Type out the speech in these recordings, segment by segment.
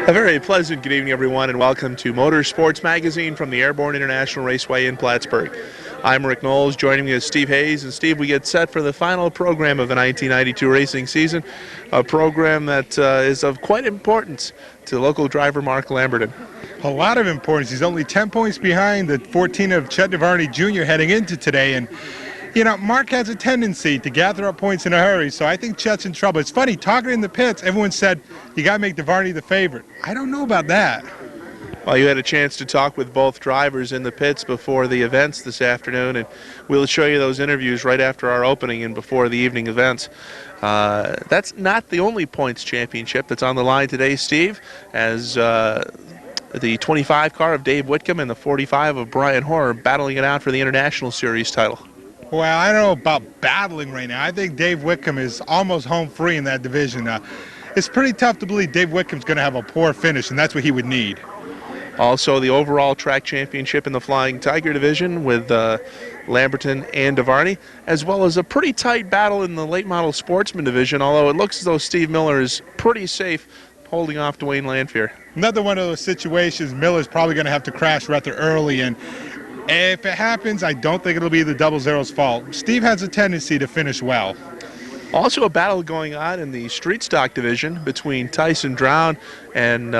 A very pleasant good evening, everyone, and welcome to MotorSports Magazine from the Airborne Raceway in Plattsburgh. I'm Rick Knowles. Joining me is Steve Hayes. And Steve, we get set for the final program of the 1992 racing season, a program that is of quite importance to local driver Mark Lamberton. A lot of importance. He's only 10 points behind the 14 of Chet DeVarney Jr. heading into today. And, you know, Mark has a tendency to gather up points in a hurry, so I think Chet's in trouble. It's funny, talking in the pits, everyone said, you got to make DeVarney the favorite. I don't know about that. Well, you had a chance to talk with both drivers in the pits before the events this afternoon, and we'll show you those interviews right after our opening and before the evening events. That's not the only points championship that's on the line today, Steve, as the 25 car of Dave Whitcomb and the 45 of Brian Hoare battling it out for the International Series title. Well, I don't know about battling right now. I think Dave Whitcomb is almost home free in that division. It's pretty tough to believe Dave Whitcomb's going to have a poor finish, and that's what he would need. Also, the overall track championship in the Flying Tiger division with Lamberton and DeVarney, as well as a pretty tight battle in the late model sportsman division, although it looks as though Steve Miller is pretty safe holding off Dwayne Lanfear. Another one of those situations, Miller's probably going to have to crash rather early, and if it happens, I don't think it'll be the Double Zero's fault. Steve has a tendency to finish well. Also a battle going on in the street stock division between Tyson Drown and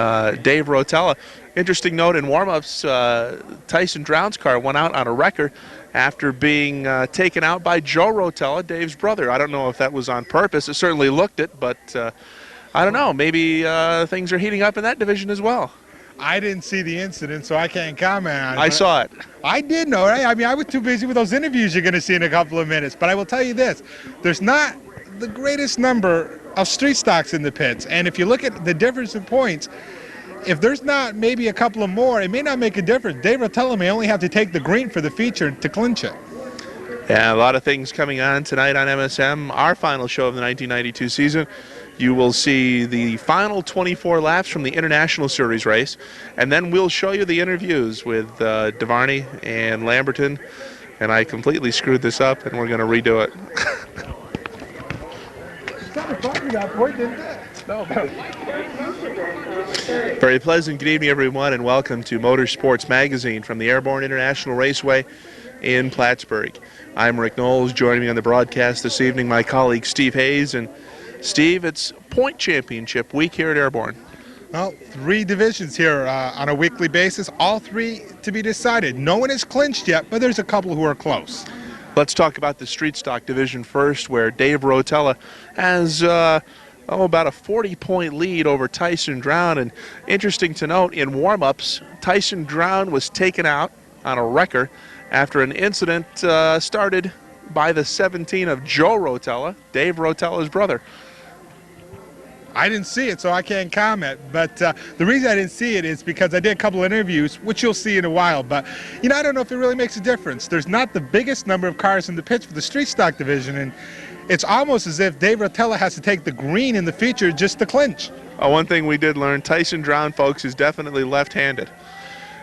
Dave Rotella. Interesting note, in warm-ups, Tyson Drown's car went out on a wrecker after being taken out by Joe Rotella, Dave's brother. I don't know if that was on purpose. It certainly looked it, but I don't know. Maybe things are heating up in that division as well. I didn't see the incident, so I can't comment on it. I saw it. I did know, right? I mean, I was too busy with those interviews you're going to see in a couple of minutes. But I will tell you this. There's not the greatest number of street stocks in the pits. And if you look at the difference in points, if there's not maybe a couple of more, it may not make a difference. Dave Rotella may only have to take the green for the feature to clinch it. Yeah, a lot of things coming on tonight on MSM, our final show of the 1992 season. You will see the final 24 laps from the International Series race, and then we'll show you the interviews with DeVarney and Lamberton. And I completely screwed this up, and we're going to redo it. Very pleasant good evening, everyone, and welcome to MotorSports Magazine from the Airborne Raceway in Plattsburgh. I'm Rick Knowles. Joining me on the broadcast this evening, my colleague Steve Hayes. And Steve, it's point championship week here at Airborne. Well, 3 divisions here on a weekly basis, all 3 to be decided. No one is clinched yet, but there's a couple who are close. Let's talk about the street stock division first, where Dave Rotella has about a 40-point lead over Tyson Drown. And interesting to note, in warm-ups, Tyson Drown was taken out on a wrecker after an incident started by the 17 of Joe Rotella, Dave Rotella's brother. I didn't see it, so I can't comment. But the reason I didn't see it is because I did a couple of interviews, which you'll see in a while. But, you know, I don't know if it really makes a difference. There's not the biggest number of cars in the pits for the street stock division, and it's almost as if Dave Rotella has to take the green in the feature just to clinch. One thing we did learn, Tyson Drown, folks, is definitely left-handed.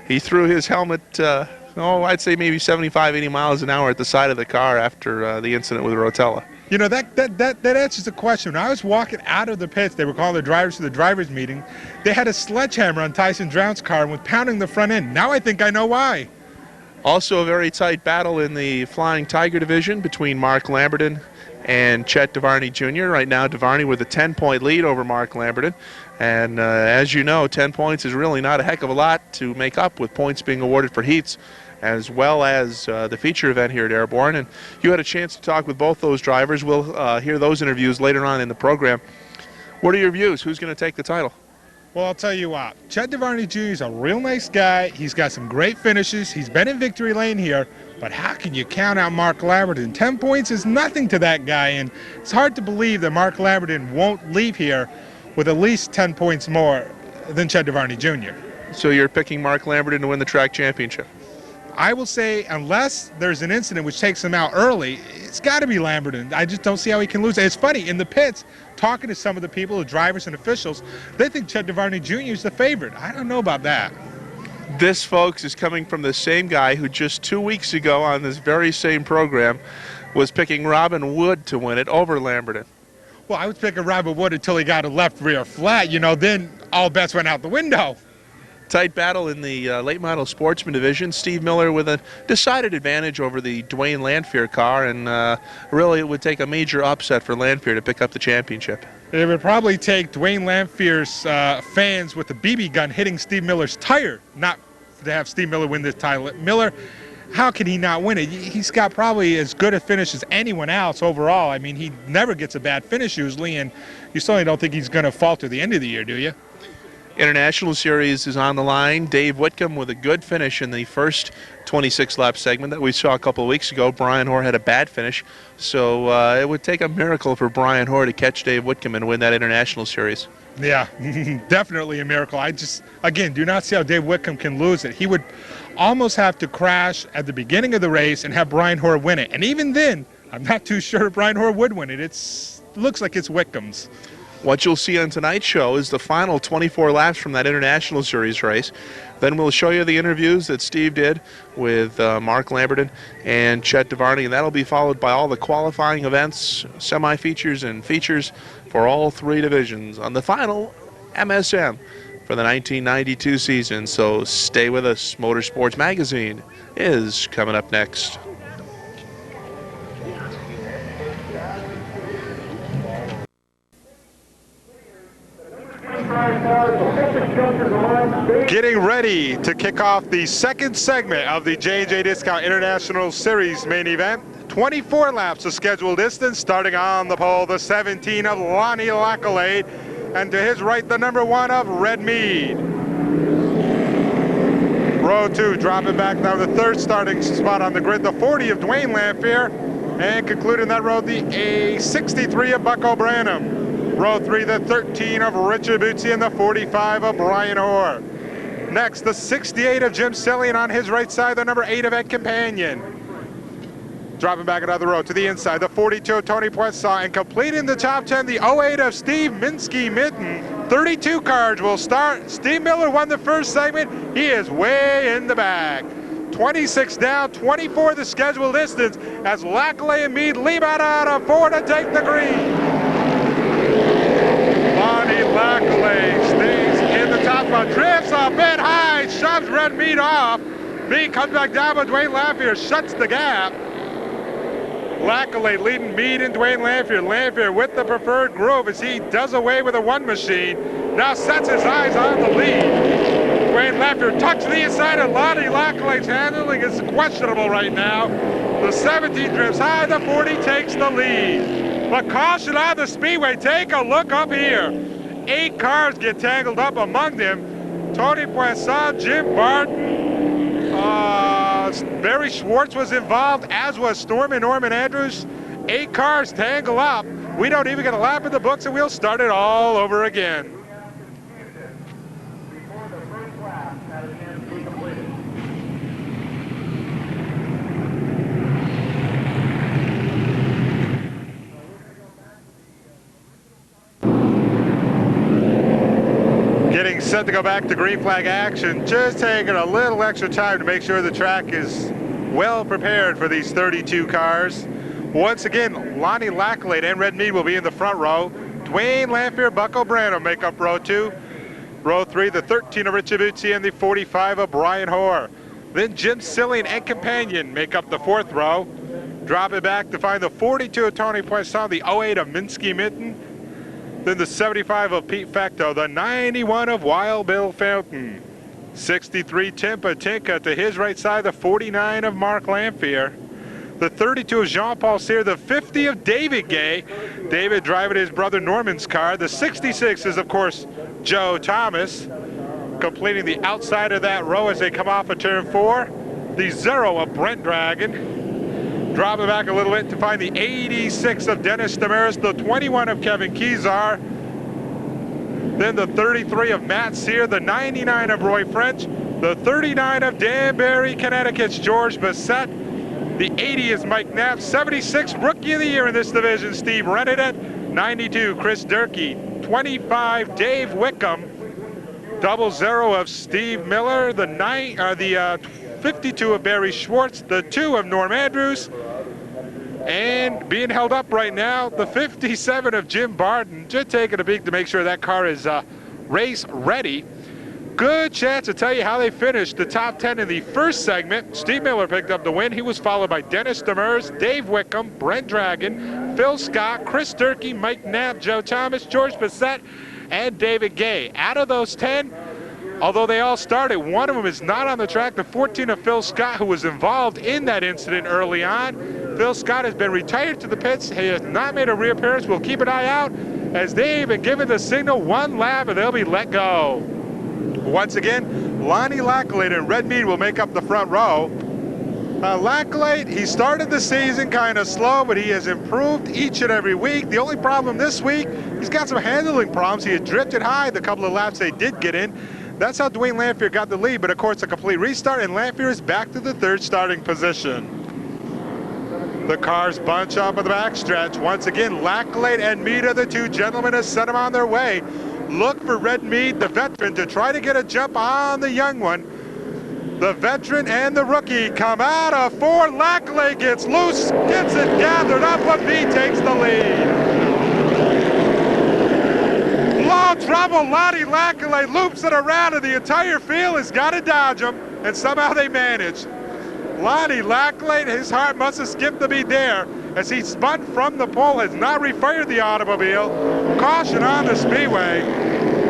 He threw his helmet, I'd say maybe 75, 80 miles an hour at the side of the car after the incident with Rotella. You know, that answers the question. When I was walking out of the pits, they were calling the drivers to the drivers' meeting. They had a sledgehammer on Tyson Drown's car and was pounding the front end. Now I think I know why. Also a very tight battle in the Flying Tiger division between Mark Lamberton and Chet DeVarney Jr. Right now, DeVarney with a 10-point lead over Mark Lamberton. And as you know, 10 points is really not a heck of a lot to make up with points being awarded for heats, as well as the feature event here at Airborne. And you had a chance to talk with both those drivers. We'll hear those interviews later on in the program. What are your views? Who's going to take the title? Well, I'll tell you what. Chet DeVarney Jr. is a real nice guy. He's got some great finishes. He's been in victory lane here. But how can you count out Mark Lamberton? 10 points is nothing to that guy. And it's hard to believe that Mark Lamberton won't leave here with at least 10 points more than Chet DeVarney Jr. So you're picking Mark Lamberton to win the track championship? I will say, unless there's an incident which takes him out early, it's got to be Lamberton. I just don't see how he can lose. It's funny, in the pits, talking to some of the people, the drivers and officials, they think Chet DeVarney Jr. is the favorite. I don't know about that. This, folks, is coming from the same guy who just 2 weeks ago on this very same program was picking Robin Wood to win it over Lamberton. Well, I was picking Robin Wood until he got a left rear flat. You know, then all bets went out the window. Tight battle in the late model sportsman division. Steve Miller with a decided advantage over the Dwayne Lanphier car, and really it would take a major upset for Lanphier to pick up the championship. It would probably take Dwayne Lanphier's fans with a BB gun hitting Steve Miller's tire not to have Steve Miller win this title. Miller, how can he not win it? He's got probably as good a finish as anyone else overall. I mean, he never gets a bad finish usually, and you certainly don't think he's going to falter the end of the year, do you? International Series is on the line. Dave Whitcomb with a good finish in the first 26-lap segment that we saw a couple of weeks ago. Brian Hoare had a bad finish, so it would take a miracle for Brian Hoare to catch Dave Whitcomb and win that International Series. Yeah, definitely a miracle. I just, again, do not see how Dave Whitcomb can lose it. He would almost have to crash at the beginning of the race and have Brian Hoare win it. And even then, I'm not too sure Brian Hoare would win it. It looks like it's Whitcomb's. What you'll see on tonight's show is the final 24 laps from that International Series race. Then we'll show you the interviews that Steve did with Mark Lamberton and Chet Devarney, and that'll be followed by all the qualifying events, semi-features, and features for all three divisions on the final MSM for the 1992 season. So stay with us. MotorSports Magazine is coming up next. Getting ready to kick off the second segment of the J&J Discount International Series main event. 24 laps of scheduled distance, starting on the pole, the 17 of Lonnie Lackalade, and to his right, the number 1 of Red Mead. Row 2, dropping back down the third starting spot on the grid, the 40 of Dwayne Lanphier, and concluding that row, the 63 of Buck O'Branham. Row 3, the 13 of Richard Bootsy, and the 45 of Brian Hoare. Next, the 68 of Jim Sillian, on his right side, the number 8 of Ed Companion. Dropping back another row to the inside, the 42 of Tony Poisson, and completing the top 10, the 08 of Steve Minsky-Mitten. 32 cars will start. Steve Miller won the first segment. He is way in the back. 26 down, 24 the scheduled distance, as Lackalay and Mead leave out of 4 to take the green. Lonnie Lackalay stays in the top spot, drifts a bit high, shoves Red Mead off. Mead comes back down, but Dwayne Lanphier shuts the gap. Lackalay leading Mead and Dwayne Lanphier. Lanphier with the preferred groove as he does away with a one machine. Now sets his eyes on the lead. Dwayne Lanphier tucks to the inside, and Lonnie Lackalay's handling is questionable right now. The 17 drifts high, the 40 takes the lead. But caution on the speedway, take a look up here. 8 cars get tangled up among them. Tony Poisson, Jim Barton, Barry Schwartz was involved, as was Norman Andrews. 8 cars tangle up. We don't even get a lap in the books, and we'll start it all over again. Getting set to go back to green flag action, just taking a little extra time to make sure the track is well prepared for these 32 cars. Once again, Lonnie Lackalade and Red Mead will be in the front row. Dwayne Lanphier, Buck O'Brien make up row 2. Row 3, the 13 of Richard Bootsy and the 45 of Brian Hoare. Then Jim Sillian and Companion make up the 4th row. Drop it back to find the 42 of Tony Poisson, the 08 of Minsky-Mitten. Then the 75 of Pete Facto, the 91 of Wild Bill Fountain. 63 Tim Patinka, to his right side, the 49 of Mark Lanphier. The 32 of Jean-Paul Cyr, the 50 of David Gay. David driving his brother Norman's car. The 66 is, of course, Joe Thomas. Completing the outside of that row as they come off of turn 4. The 0 of Brent Dragon. Drop it back a little bit to find the 86 of Dennis Damaris, the 21 of Kevin Kezar. Then the 33 of Matt Cyr, the 99 of Roy French, the 39 of Danbury, Connecticut's George Bassett. The 80 is Mike Knapp, 76 Rookie of the Year in this division, Steve Rennedet. 92 Chris Durkee, 25 Dave Wickham, 00 of Steve Miller, the 52 of Barry Schwartz, the 2 of Norm Andrews, and being held up right now, the 57 of Jim Barton, just taking a peek to make sure that car is race ready. Good chance to tell you how they finished the top 10 in the first segment. Steve Miller picked up the win. He was followed by Dennis Demers, Dave Wickham, Brent Dragon, Phil Scott, Chris Durkee, Mike Knapp, Joe Thomas, George Bissett, and David Gay. Out of those 10, although they all started, one of them is not on the track, the 14 of Phil Scott, who was involved in that incident early on. Phil Scott has been retired to the pits. He has not made a reappearance. We'll keep an eye out as they've been given the signal, one lap, and they'll be let go. Once again, Lonnie Lacklade and Red Mead will make up the front row. Lacklade, he started the season kind of slow, but he has improved each and every week. The only problem this week, he's got some handling problems. He had drifted high the couple of laps they did get in. That's how Dwayne Lanphier got the lead, but of course a complete restart, and Lanphier is back to the third starting position. The cars bunch up on the backstretch. Once again, Lacklade and Mead are the two gentlemen who set them on their way. Look for Red Mead, the veteran, to try to get a jump on the young one. The veteran and the rookie come out of four. Lacklade gets loose, gets it gathered up, but Mead takes the lead. Low trouble, Lonnie Lacklade loops it around, and the entire field has got to dodge him, and somehow they manage. Lonnie Lacklade, his heart must have skipped a beat there as he spun from the pole, has not refired the automobile. Caution on the speedway.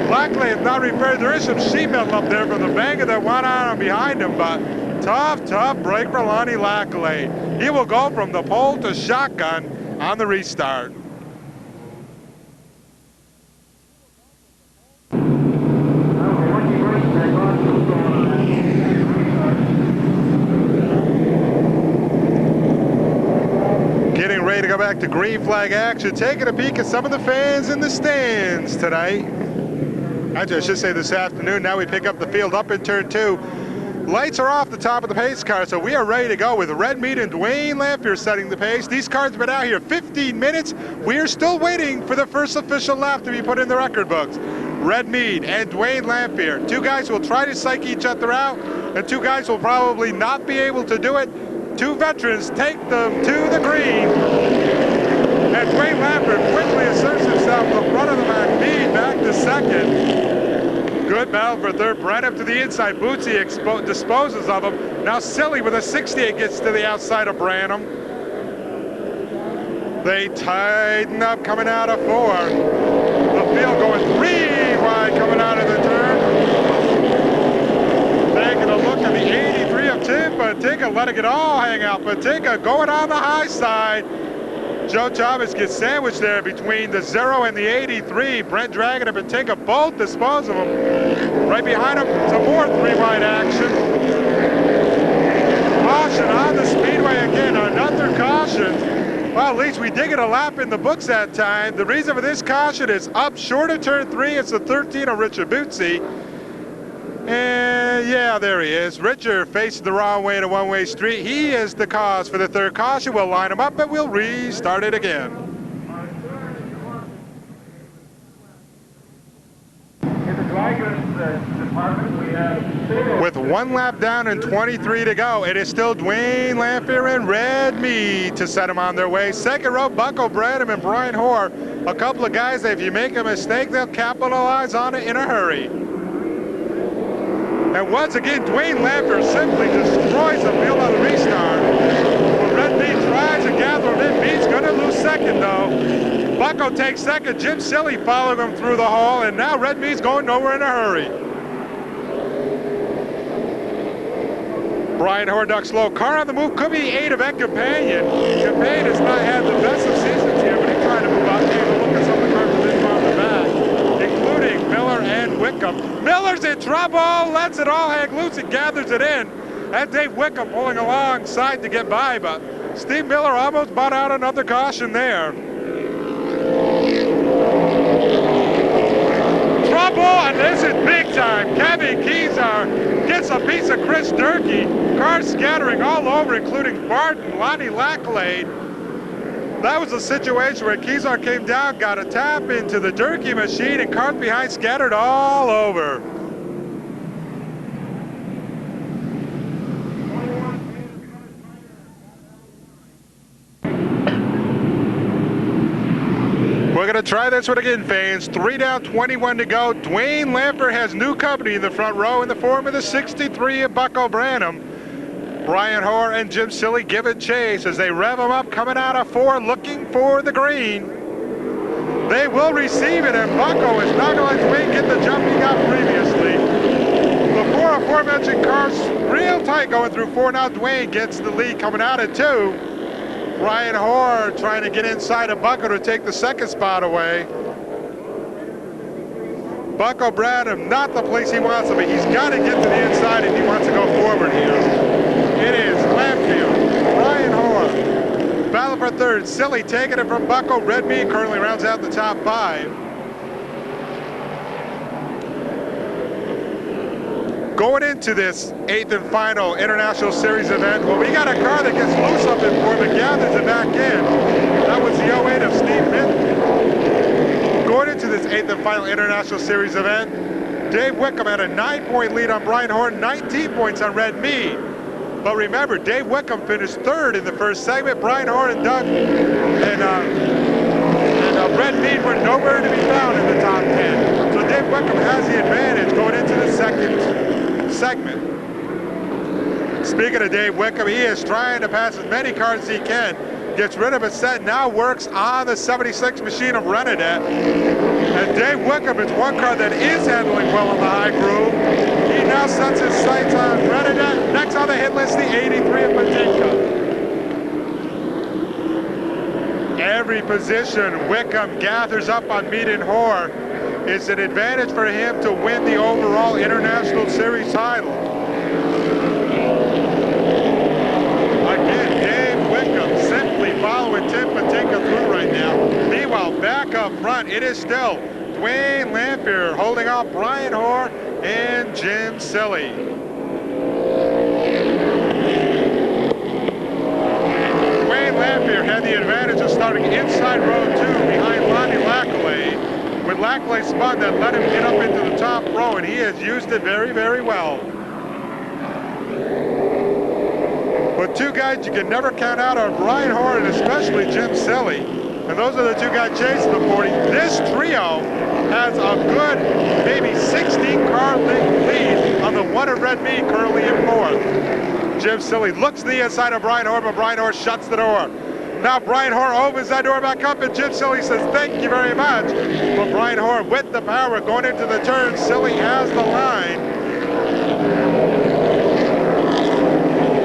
Lacklade has not refired. There is some sheet metal up there from the bang of that one iron behind him, but tough break for Lonnie Lacklade. He will go from the pole to shotgun on the restart. Getting ready to go back to green flag action, taking a peek at some of the fans in the stands tonight. Actually, I should say this afternoon. Now we pick up the field up in turn 2. Lights are off the top of the pace car, so we are ready to go with Red Mead and Dwayne Lanphier setting the pace. These cars have been out here 15 minutes. We are still waiting for the first official lap to be put in the record books. Red Mead and Dwayne Lanphier, two guys who will try to psych each other out, and two guys will probably not be able to do it. Two veterans take them to the green. And Dwayne Lanphier quickly asserts himself in the front of the pack. Mead back to second. Good battle for third. Brent up to the inside. Bootsy disposes of him. Now Silly with a 68 gets to the outside of Branham. They tighten up coming out of 4. The field going 3 wide coming out of the turn. Taking a look at the 83 of Tim Patinka, letting it all hang out. Patinka going on the high side. Joe Thomas gets sandwiched there between the 0 and the 83. Brent Dragon and Patinka both dispose of him. Right behind him, some more 3-wide action. Caution on the speedway again, another caution. Well, at least we did get a lap in the books that time. The reason for this caution is up short of turn 3. It's the 13 of Richard Bootsy. And yeah, there he is. Richard faced the wrong way in a one-way street. He is the cause for the third caution. We'll line him up and we'll restart it again. In the dry goods department, we have... With 1 lap down and 23 to go, it is still Dwayne Lanphier and Red Mead to set them on their way. Second row, Bucko Branham and Brian Hoare. A couple of guys that if you make a mistake, they'll capitalize on it in a hurry. And once again, Dwayne Lanphier simply destroys the field on the restart. Well, Red Mead tries to gather him in. Mead's going to lose second, though. Bucko takes second. Jim Silly followed him through the hall, and now Red Mead's going nowhere in a hurry. Brian Hoare ducks low. Car on the move. Could be 8 of Ed Companion. Companion has not had the best of seasons here, but he's trying to move out. Take a look at some of the cars that on the back, including Miller and Wickham. Miller's in trouble, lets it all hang loose and gathers it in. And Dave Wickham pulling alongside to get by, but Steve Miller almost bought out another caution there. Trouble, and this is big time. Kevin Kezar gets a piece of Chris Durkee. Cars scattering all over, including Barton, Lonnie Lacklade. That was a situation where Kezar came down, got a tap into the Durkee machine, and cars behind scattered all over. We're going to try this one again, fans. 3 down, 21 to go. Dwayne Lamper has new company in the front row in the form of the 63 of Bucko Branham. Brian Hoare and Jim Silly give it chase as they rev them up, coming out of 4, looking for the green. They will receive it, and Bucko is not going to let Dwayne get the jump he got previously. The 4 aforementioned cars real tight going through 4. Now Dwayne gets the lead coming out at 2. Brian Hoare trying to get inside of Bucko to take the second spot away. Bucko Branham, not the place he wants to be. He's got to get to the inside if he wants to go forward here. It is Lampfield, Brian Hoare. Battle for third. Silly taking it from Bucko. Red Mead currently rounds out the top 5. Going into this 8th and final International Series event, well, we got a car that gets loose up in 4 but gathers it back in. That was the 08 of Steve Minton. Going into this 8th and final International Series event, Dave Wickham had a 9-point lead on Brian Hoare, 19 points on Red Mead. But remember, Dave Wickham finished 3rd in the first segment. Brian Hoare and Doug and Red Mead were nowhere to be found in the top 10. So Dave Wickham has the advantage going into the second segment. Speaking of Dave Wickham, he is trying to pass as many cars as he can. Gets rid of a set, now works on the 76 machine of Renadette. And Dave Wickham is one car that is handling well in the high groove. He now sets his sights on Renadette. Next on the hit list, the 83 of Patinka. Every position Wickham gathers up on Mead and Hoare is an advantage for him to win the overall International Series title. Again, Dave Wickham simply following Tim Patinka through right now. Meanwhile, back up front, it is still Dwayne Lampier holding off Brian Hoare and Jim Silly. Dwayne Lampier had the advantage of starting inside row 2 behind Lonnie Lackley. With Lackley spun that let him get up into the top row, and he has used it very, very well. But 2 guys you can never count out are Brian Hoare and especially Jim Silly. And those are the 2 guys chasing the 40. This trio has a good, maybe 16-car lead on the 1 of Red Mead currently in 4th. Jim Silly looks to the inside of Brian Hoare, but Brian Hoare shuts the door. Now Brian Hoare opens that door back up, and Jim Silly says, "Thank you very much." But Brian Hoare with the power going into the turn. Silly has the line.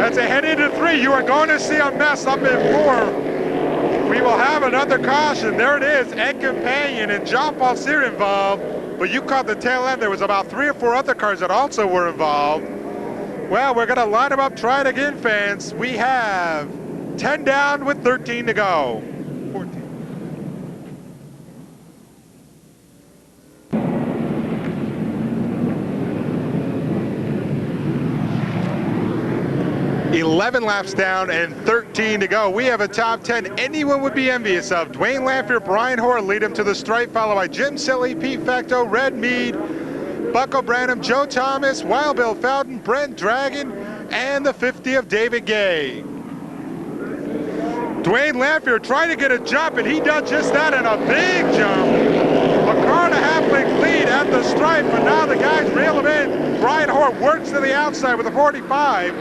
As they head into 3, you are going to see a mess up in 4. We will have another caution. There it is, Ed Companion and John Paul Sear involved. But you caught the tail end. There was about 3 or 4 other cars that also were involved. Well, we're going to line them up, try it again, fans. We have 10 down with 13 to go. 14. "11 laps down and 13 to go. We have a top 10 anyone would be envious of. Dwayne Lampier, Brian Hoare lead him to the stripe, followed by Jim Silly, Pete Fecto, Red Mead, Bucko Branham, Joe Thomas, Wild Bill Felton, Brent Dragon, and the 50 of David Gay. Dwayne Lampier trying to get a jump, and he does just that, and a big jump. A car and a half length lead at the stripe, but now the guys reel him in. Brian Hoare works to the outside with a 45.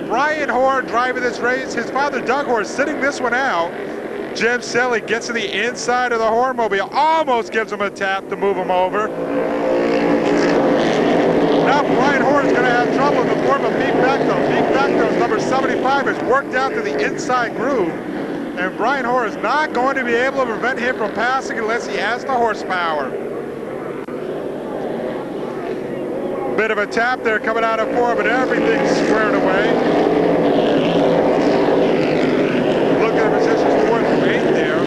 Brian Hoare driving this race. His father, Doug Hoare, sitting this one out. Jim Silly gets to the inside of the Hoare-mobile, almost gives him a tap to move him over. Now Brian Hoare is going to have trouble in the form of Pete Fecto. Pete Fecto's number 75 has worked out to the inside groove, and Brian Hoare is not going to be able to prevent him from passing unless he has the horsepower. Bit of a tap there coming out of 4, but everything's squared away. Look at the positions 4th and 8th there.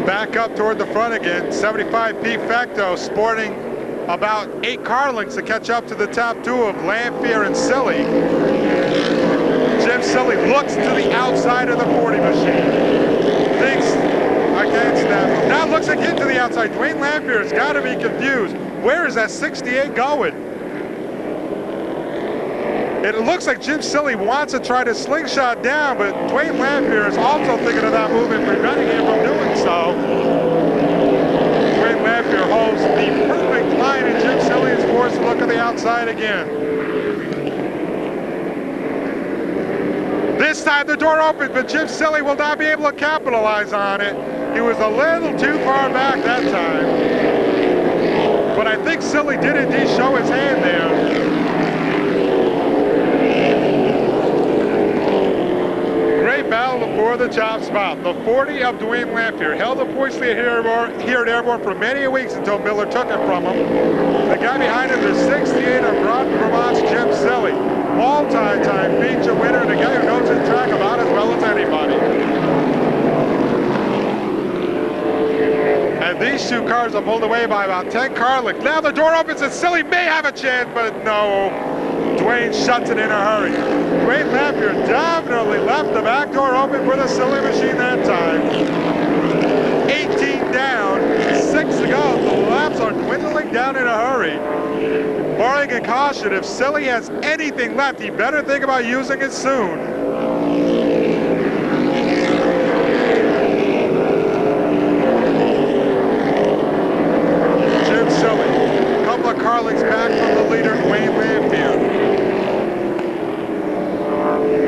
Back up toward the front again. 75 Pete Fecto sporting about 8 car lengths to catch up to the top 2 of Lampier and Silly. Jim Silly looks to the outside of the 40 machine. Thinks, I can't snap. Now looks again to the outside. Dwayne Lampier has got to be confused. Where is that 68 going? It looks like Jim Silly wants to try to slingshot down, but Dwayne Lamphere is also thinking of that move and preventing him from doing so. Dwayne Lamphere holds the perfect line, and Jim Silly is forced to look at the outside again. This time the door opens, but Jim Silly will not be able to capitalize on it. He was a little too far back that time. But I think Silly did indeed show his hand there. Great battle for the top spot. The 40 of Dwayne Lamphere held the points lead here at Airborne for many weeks until Miller took it from him. The guy behind him is 68 of Vermont's Jim Silly. Multi-time feature winner and a guy who knows his track about as well as anybody. And these two cars are pulled away by about 10 car lengths. Now the door opens and Silly may have a chance, but no. Dwayne shuts it in a hurry. Dwayne Lamphere definitely left the back door open for the Silly machine that time. 18 down, 6 to go. The laps are dwindling down in a hurry. Barring a caution, if Silly has anything left, he better think about using it soon. Jim Silly, a couple of car lengths back from the leader, Dwayne Lamphere.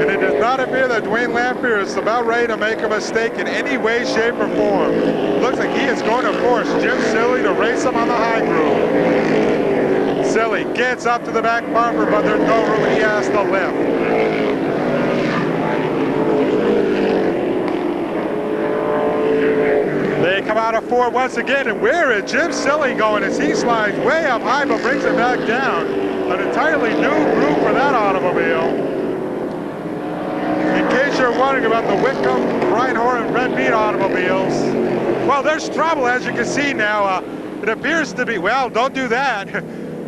And it does not appear that Dwayne Lamphere is about ready to make a mistake in any way, shape, or form. Looks like he is going to force Jim Silly to race him on the high groove. Silly gets up to the back bumper, but there's no room, he has to lift. They come out of 4 once again, and where is Jim Silly going as he slides way up high but brings it back down? An entirely new groove for that automobile. In case you're wondering about the Whitcomb, Reinhorn, and Red Meat automobiles, well, there's trouble, as you can see now. It appears to be, well, don't do that.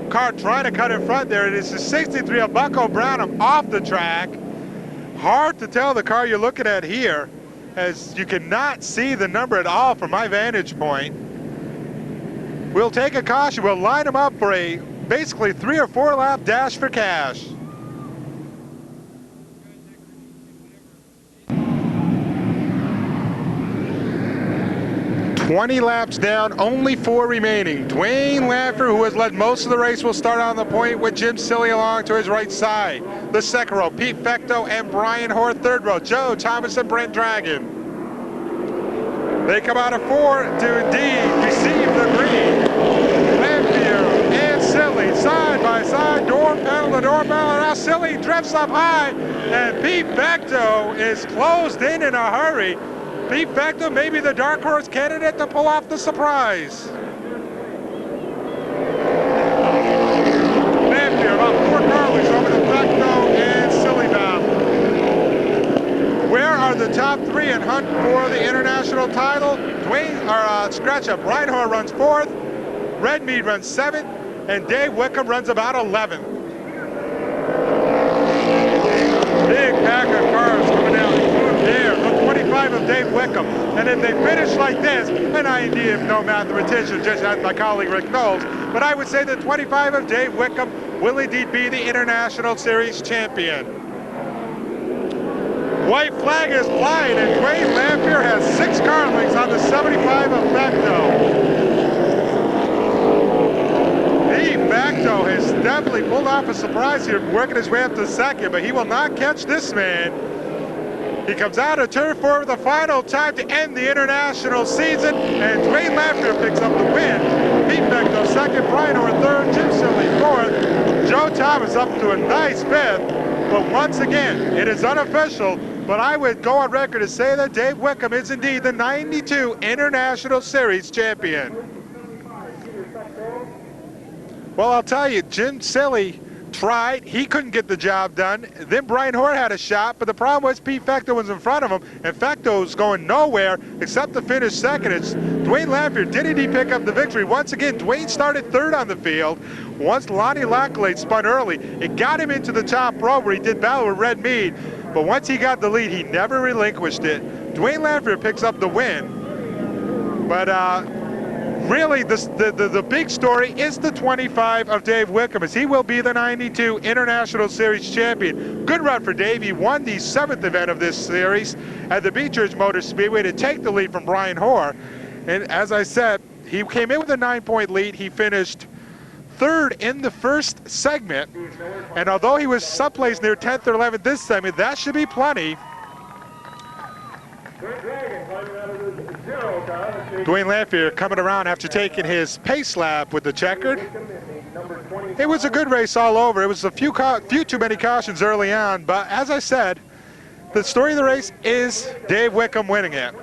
Car trying to cut in front there. It is the 63 of Bucko Brownham off the track. Hard to tell the car you're looking at here, as you cannot see the number at all from my vantage point. We'll take a caution. We'll line them up for a basically 3 or 4 lap dash for cash. "20 laps down, only 4 remaining. Dwayne Lamphere, who has led most of the race, will start on the point with Jim Silly along to his right side. The second row, Pete Fecto and Brian Hoare. Third row, Joe Thomas and Brent Dragon. They come out of 4 to indeed receive the green. Lamphere and Silly side by side, door panel to door panel. Now Silly drifts up high, and Pete Fecto is closed in a hurry. Pete Fecto may be the dark horse candidate to pull off the surprise. Lamphere about 4 car lengths over the Fecto and Silly battle. Where are the top 3 in hunt for the international title? Scratch up. Reinhard runs 4th, Red Mead runs 7th, and Dave Wickham runs about 11th. Big pack of cars coming out there. The 25 of Dave Wickham. And if they finish like this, and I indeed am no mathematician, just as my colleague Rick Knowles, but I would say the 25 of Dave Wickham will indeed be the International Series champion. White flag is flying, and Dwayne Lamphere has 6 car lengths on the 75 of Fecto. Fecto has definitely pulled off a surprise here, working his way up to second, but he will not catch this man. He comes out of turn 4 for the final time to end the international season, and Dwayne Lamphere picks up the win. Pete Fecto second, Brian Hoare third, Jim Silly 4th, Joe Thomas up to a nice 5th. But once again, it is unofficial, but I would go on record to say that Dave Wickham is indeed the 92 International Series champion. Well, I'll tell you, Jim Silly tried. He couldn't get the job done. Then Brian Hoare had a shot, but the problem was Pete Fecto was in front of him, and Fecto's going nowhere except to finish second. It's Dwayne Lamphere. Did he pick up the victory? Once again, Dwayne started 3rd on the field. Once Lonnie Lackley spun early, it got him into the top row where he did battle with Red Mead. But once he got the lead, he never relinquished it. Dwayne Lamphere picks up the win. But really, the big story is the 25 of Dave Wickham, as he will be the 92 International Series champion. Good run for Dave. He won the 7th event of this series at the Beechridge Motor Speedway to take the lead from Brian Hoare. And as I said, he came in with a 9-point lead. He finished 3rd in the first segment. And although he was someplace near 10th or 11th this segment, that should be plenty. Dwayne Lanphier coming around after taking his pace lap with the checkered. It was a good race all over. It was a few too many cautions early on, but as I said, the story of the race is Dave Wickham winning it.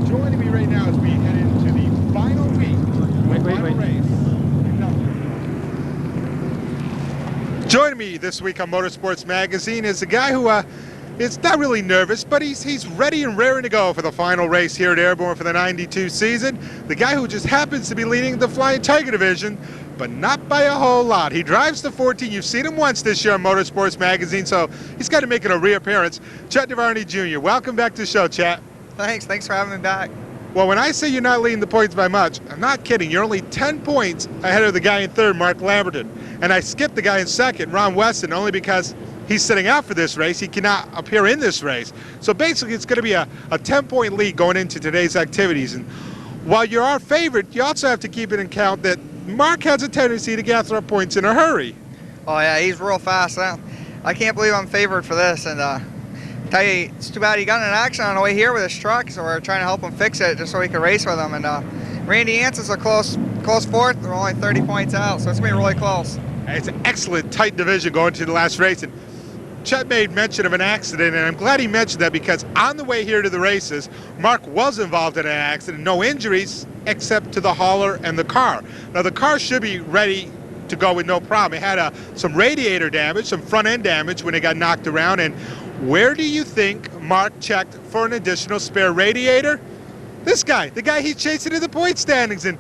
Joining me right now as we head into the final week. Final race. Joining me this week on Motorsports Magazine is a guy who is not really nervous, but he's ready and raring to go for the final race here at Airborne for the 92 season. The guy who just happens to be leading the Flying Tiger division, but not by a whole lot. He drives the 14. You've seen him once this year on Motorsports Magazine, so he's got to make it a reappearance. Chet DeVarney Jr., welcome back to the show, Chet. Thanks for having me back. Well, when I say you're not leading the points by much, I'm not kidding. You're only 10 points ahead of the guy in 3rd, Mark Lamberton. And I skipped the guy in 2nd, Ron Weston, only because he's sitting out for this race. He cannot appear in this race. So basically, it's going to be a 10-point lead going into today's activities. And while you're our favorite, you also have to keep it in count that Mark has a tendency to gather up points in a hurry. Oh, yeah, he's real fast. I can't believe I'm favored for this. And tell you, it's too bad he got in an accident on the way here with his truck, so we're trying to help him fix it just so he can race with him. And Randy Anson's a close 4th. They're only 30 points out, so it's going to be really close. It's an excellent, tight division going to the last race. And Chet made mention of an accident, and I'm glad he mentioned that because on the way here to the races, Mark was involved in an accident. No injuries except to the hauler and the car. Now, the car should be ready to go with no problem. It had some radiator damage, some front-end damage when it got knocked around. And where do you think Mark checked for an additional spare radiator? This guy, the guy he's chasing in the point standings. And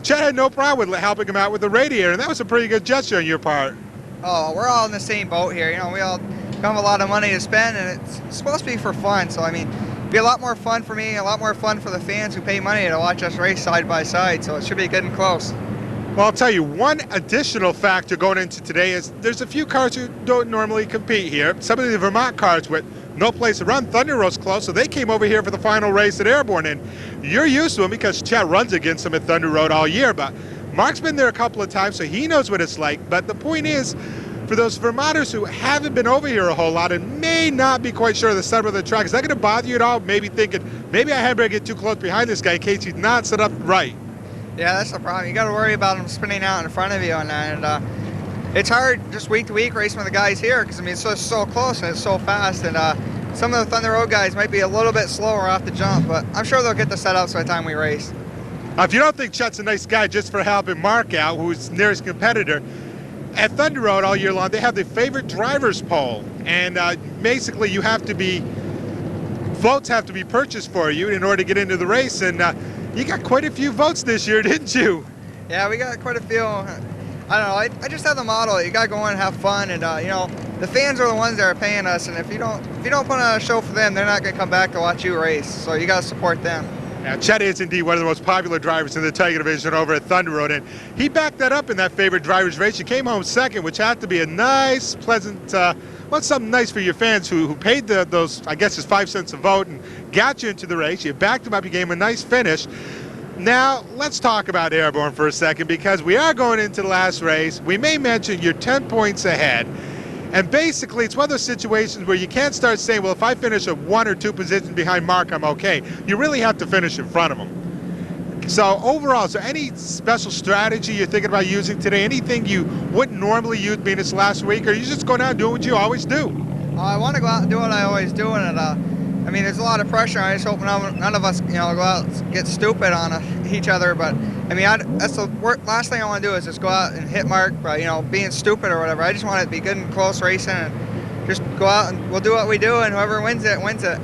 Chet had no problem with helping him out with the radiator, and that was a pretty good gesture on your part. Oh, we're all in the same boat here. You know, we all have a lot of money to spend, and it's supposed to be for fun. So, I mean, it'd be a lot more fun for me, a lot more fun for the fans who pay money to watch us race side by side. So it should be good and close. Well, I'll tell you, one additional factor going into today is there's a few cars who don't normally compete here. Some of the Vermont cars with no place to run. Thunder Road's close, so they came over here for the final race at Airborne. And you're used to them because Chet runs against them at Thunder Road all year. But Mark's been there a couple of times, so he knows what it's like. But the point is, for those Vermonters who haven't been over here a whole lot and may not be quite sure of the setup of the track, is that going to bother you at all? Maybe thinking, maybe I had better get too close behind this guy in case he's not set up right. Yeah, that's the problem. You got to worry about him spinning out in front of you on that. And it's hard just week to week racing with the guys here because, I mean, it's so close and it's so fast. And some of the Thunder Road guys might be a little bit slower off the jump, but I'm sure they'll get the setups by the time we race. If you don't think Chet's a nice guy just for helping Mark out, who's nearest competitor, at Thunder Road all year long, they have the favorite drivers poll. And basically you have to be, votes have to be purchased for you in order to get into the race. And you got quite a few votes this year, didn't you? Yeah, we got quite a few. I don't know, I just have the motto, you got to go in and have fun. And, you know, the fans are the ones that are paying us. And if you don't put on a show for them, they're not going to come back to watch you race. So you got to support them. Now, Chet is indeed one of the most popular drivers in the Tiger division over at Thunder Road, and he backed that up in that favorite drivers race. He came home second, which had to be a nice, pleasant, well, something nice for your fans who paid those, I guess, it's 5 cents a vote and got you into the race. You backed him up, you gave him a nice finish. Now, let's talk about Airborne for a second because we are going into the last race. We may mention you're 10 points ahead. And basically, it's one of those situations where you can't start saying, well, if I finish a 1 or 2 positions behind Mark, I'm okay. You really have to finish in front of him. So overall, is there any special strategy you're thinking about using today? Anything you wouldn't normally use being this last week? Or are you just going out and doing what you always do? I want to go out and do what I always do. And I mean, there's a lot of pressure. I just hope none of us, you know, go out and get stupid on each other. But I mean, that's the last thing I want to do is just go out and hit Mark by, you know, being stupid or whatever. I just want it to be good and close racing and just go out and we'll do what we do, and whoever wins it, wins it.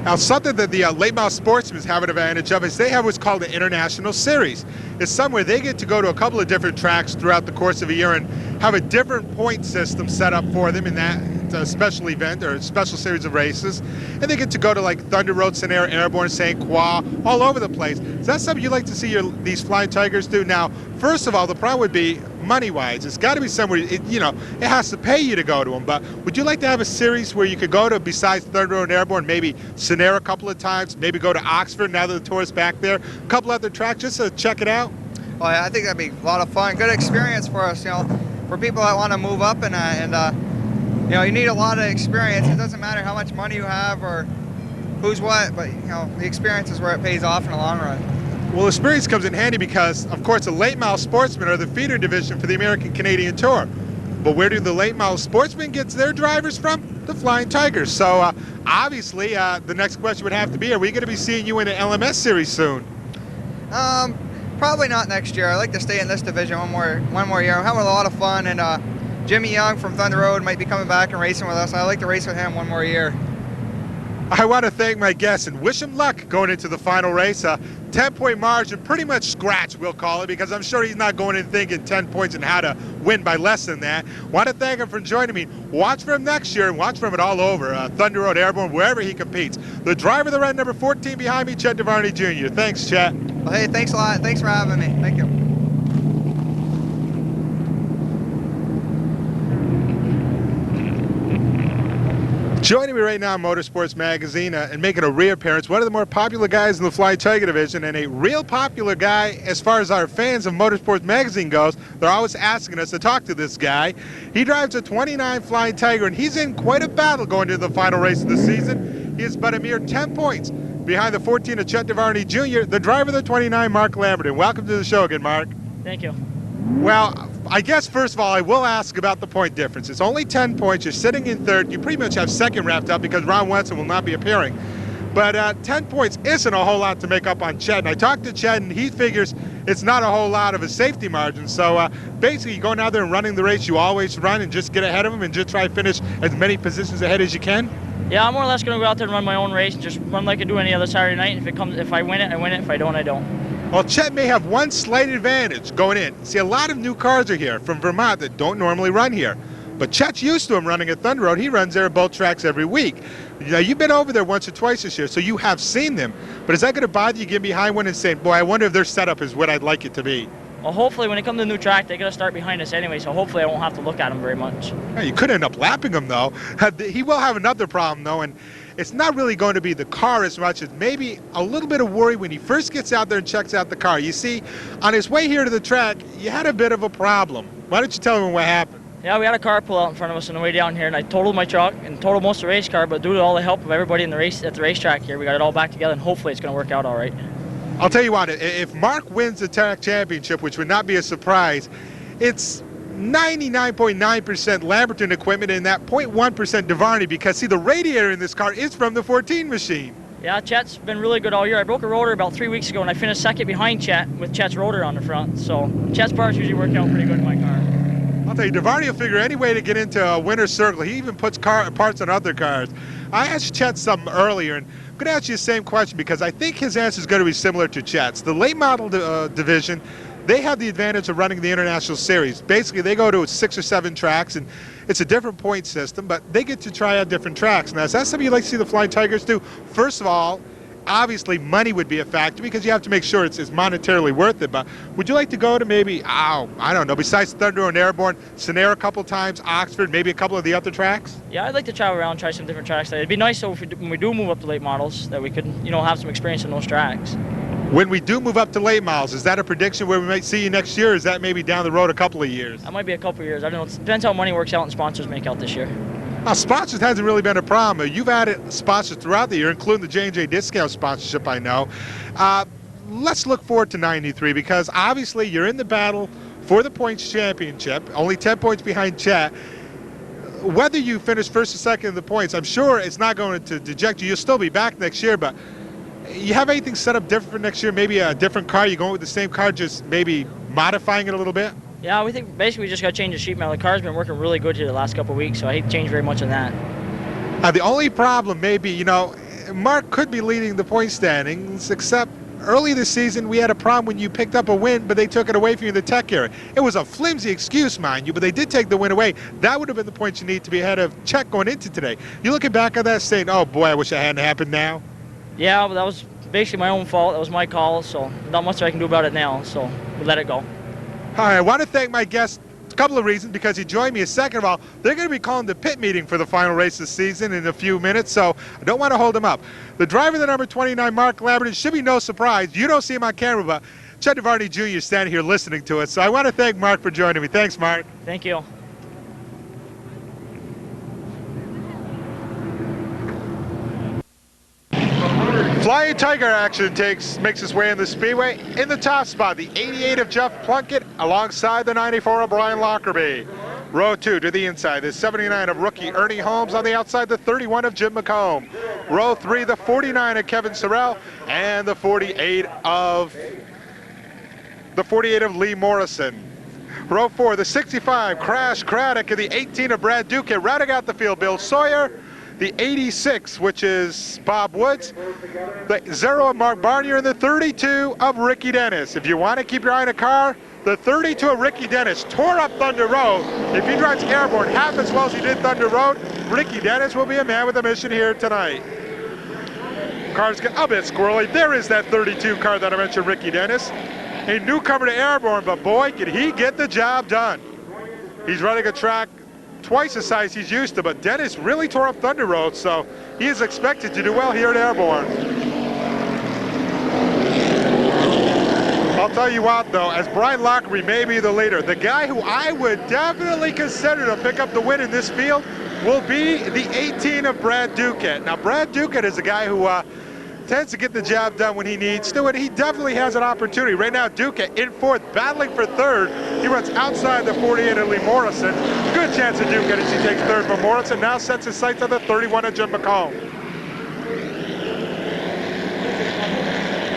Now, something that the late model sportsmen have an advantage of is they have what's called an international series. It's somewhere they get to go to a couple of different tracks throughout the course of a year and have a different point system set up for them in that special event or a special series of races. And they get to go to like Thunder Road, Sonera, Airborne, St. Croix, all over the place. Is that something you'd like to see these Flying Tigers do? Now, first of all, the problem would be money-wise. It's got to be somewhere, it has to pay you to go to them. But would you like to have a series where you could go to, besides Thunder Road and Airborne, maybe Sonera a couple of times, maybe go to Oxford now that the tour is back there, a couple other tracks just to check it out? Well, I think that'd be a lot of fun. Good experience for us, for people that want to move up you need a lot of experience. It doesn't matter how much money you have or who's what, but the experience is where it pays off in the long run. Well, experience comes in handy because, of course, the late model sportsmen are the feeder division for the American Canadian Tour. But where do the late model sportsmen get their drivers from? The Flying Tigers. So obviously, the next question would have to be: are we going to be seeing you in an LMS series soon? Probably not next year. I'd like to stay in this division one more year. I'm having a lot of fun, and Jimmy Young from Thunder Road might be coming back and racing with us. I'd like to race with him one more year. I want to thank my guests and wish him luck going into the final race. 10-point margin, pretty much scratch, we'll call it, because I'm sure he's not going in thinking 10 points and how to win by less than that. Want to thank him for joining me. Watch for him next year and watch for him all over. Thunder Road, Airborne, wherever he competes. The driver of the red number 14 behind me, Chet DeVarney Jr. Thanks, Chet. Well, hey, thanks a lot. Thanks for having me. Thank you. Joining me right now in MotorSports Magazine and making a reappearance, one of the more popular guys in the Flying Tiger division and a real popular guy as far as our fans of MotorSports Magazine goes. They're always asking us to talk to this guy. He drives a 29 Flying Tiger, and he's in quite a battle going into the final race of the season. He is but a mere 10 points behind the 14 of Chet DeVarney Jr., the driver of the 29, Mark Lamberton. Welcome to the show again, Mark. Thank you. Well, I guess first of all, I will ask about the point difference. It's only 10 points. You're sitting in third. You pretty much have second wrapped up because Ron Wenson will not be appearing. But 10 points isn't a whole lot to make up on Chet. And I talked to Chet, and he figures it's not a whole lot of a safety margin. So basically, going out there and running the race, you always run and just get ahead of him and just try to finish as many positions ahead as you can. Yeah, I'm more or less going to go out there and run my own race and just run like I do any other Saturday night. If I win it, I win it. If I don't, I don't. Well, Chet may have one slight advantage going in. See, a lot of new cars are here from Vermont that don't normally run here. But Chet's used to him running at Thunder Road. He runs there at both tracks every week. Now, you've been over there once or twice this year, so you have seen them. But is that going to bother you getting behind one and saying, boy, I wonder if their setup is what I'd like it to be? Well, hopefully when they come to the new track, they're going to start behind us anyway, so hopefully I won't have to look at them very much. Yeah, you could end up lapping him, though. He will have another problem, though, and it's not really going to be the car as much as maybe a little bit of worry when he first gets out there and checks out the car. You see, on his way here to the track, you had a bit of a problem. Why don't you tell him what happened? Yeah, we had a car pull out in front of us on the way down here, and I totaled my truck and totaled most of the race car, but due to all the help of everybody in the race at the racetrack here, we got it all back together, and hopefully it's going to work out all right. I'll tell you what, if Mark wins the track championship, which would not be a surprise, it's 99.9% Lamberton equipment and that 0.1% DeVarney, because, see, the radiator in this car is from the 14 machine. Yeah, Chet's been really good all year. I broke a rotor about 3 weeks ago, and I finished second behind Chet with Chet's rotor on the front. So Chet's parts usually work out pretty good in my car. I'll tell you, DeVarney will figure any way to get into a winner's circle. He even puts parts on other cars. I asked Chet something earlier, and I'm going to ask you the same question because I think his answer is going to be similar to Chet's. The late model division, they have the advantage of running the International Series. Basically, they go to 6 or 7 tracks, and it's a different point system, but they get to try out different tracks. Now, is that something you'd like to see the Flying Tigers do? First of all, obviously, money would be a factor because you have to make sure it's monetarily worth it, but would you like to go to maybe, I don't know, besides Thunder and Airborne, Sonera a couple times, Oxford, maybe a couple of the other tracks? Yeah, I'd like to travel around and try some different tracks. It'd be nice so when we do move up to late models that we could, have some experience in those tracks. When we do move up to late models, is that a prediction where we might see you next year, or is that maybe down the road a couple of years? That might be a couple of years. I don't know. It depends how money works out and sponsors make out this year. Now, sponsors hasn't really been a problem. You've added sponsors throughout the year, including the J&J discount sponsorship, I know. Let's look forward to 93 because obviously you're in the battle for the points championship, only 10 points behind Chet. Whether you finish first or second in the points, I'm sure it's not going to deject you. You'll still be back next year, but you have anything set up different for next year? Maybe a different car? You going with the same car, just maybe modifying it a little bit? Yeah, we think basically we just got to change the sheet metal. The car's been working really good here the last couple of weeks, so I hate to change very much on that. The only problem may be, Mark could be leading the point standings, except early this season we had a problem when you picked up a win, but they took it away from you in the tech area. It was a flimsy excuse, mind you, but they did take the win away. That would have been the points you need to be ahead of Chet going into today. You looking back on that saying, oh boy, I wish it hadn't happened now? Yeah, but that was basically my own fault. That was my call, so not much I can do about it now, so we let it go. All right, I want to thank my guest. A couple of reasons, because he joined me. Second of all, they're going to be calling the pit meeting for the final race this season in a few minutes, so I don't want to hold him up. The driver, the number 29, Mark Lamberton, should be no surprise. You don't see him on camera, but Chet DeVarney Jr. is standing here listening to us. So I want to thank Mark for joining me. Thanks, Mark. Thank you. Flying Tiger action makes its way in the speedway. In the top spot, the 88 of Jeff Plunkett alongside the 94 of Brian Lockerbie. Row 2 to the inside, the 79 of rookie Ernie Holmes. On the outside, the 31 of Jim McComb. Row 3, the 49 of Kevin Sorrell, and the 48 of Lee Morrison. Row 4, the 65, Crash Craddock, and the 18 of Brad Duquette. Rounding out the field, Bill Sawyer. The 86, which is Bob Woods, the 0 of Mark Barnier, and the 32 of Ricky Dennis. If you want to keep your eye on a car, the 32 of Ricky Dennis tore up Thunder Road. If he drives Airborne half as well as he did Thunder Road, Ricky Dennis will be a man with a mission here tonight. Cars get a bit squirrely. There is that 32 car that I mentioned, Ricky Dennis. A newcomer to Airborne, but boy, can he get the job done. He's running a track twice the size he's used to, but Dennis really tore up Thunder Road, so he is expected to do well here at Airborne. I'll tell you what, though, as Brian Lockerbie may be the leader, the guy who I would definitely consider to pick up the win in this field will be the 18 of Brad Duquette. Now, Brad Duquette is a guy who tends to get the job done when he needs to, and he definitely has an opportunity. Right now, Duquette in fourth, battling for third. He runs outside the 48 of Lee Morrison. Good chance of Duquette as he takes third, but Morrison now sets his sights on the 31 of Jim McComb.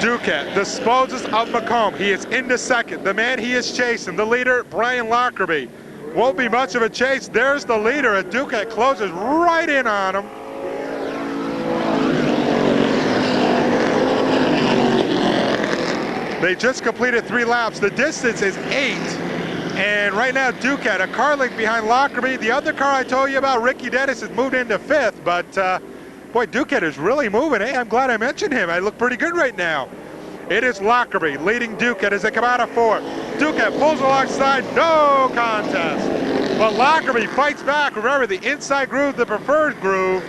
Duquette disposes of McComb. He is into second. The man he is chasing, the leader, Brian Lockerbie. Won't be much of a chase. There's the leader, and Duquette closes right in on him. They just completed 3 laps. The distance is 8. And right now, Duquette, a car length behind Lockerbie. The other car I told you about, Ricky Dennis, has moved into 5th. But, boy, Duquette is really moving. Hey, I'm glad I mentioned him. I look pretty good right now. It is Lockerbie leading Duquette as they come out of 4th. Duquette pulls alongside, no contest. But Lockerbie fights back. Remember, the inside groove, the preferred groove.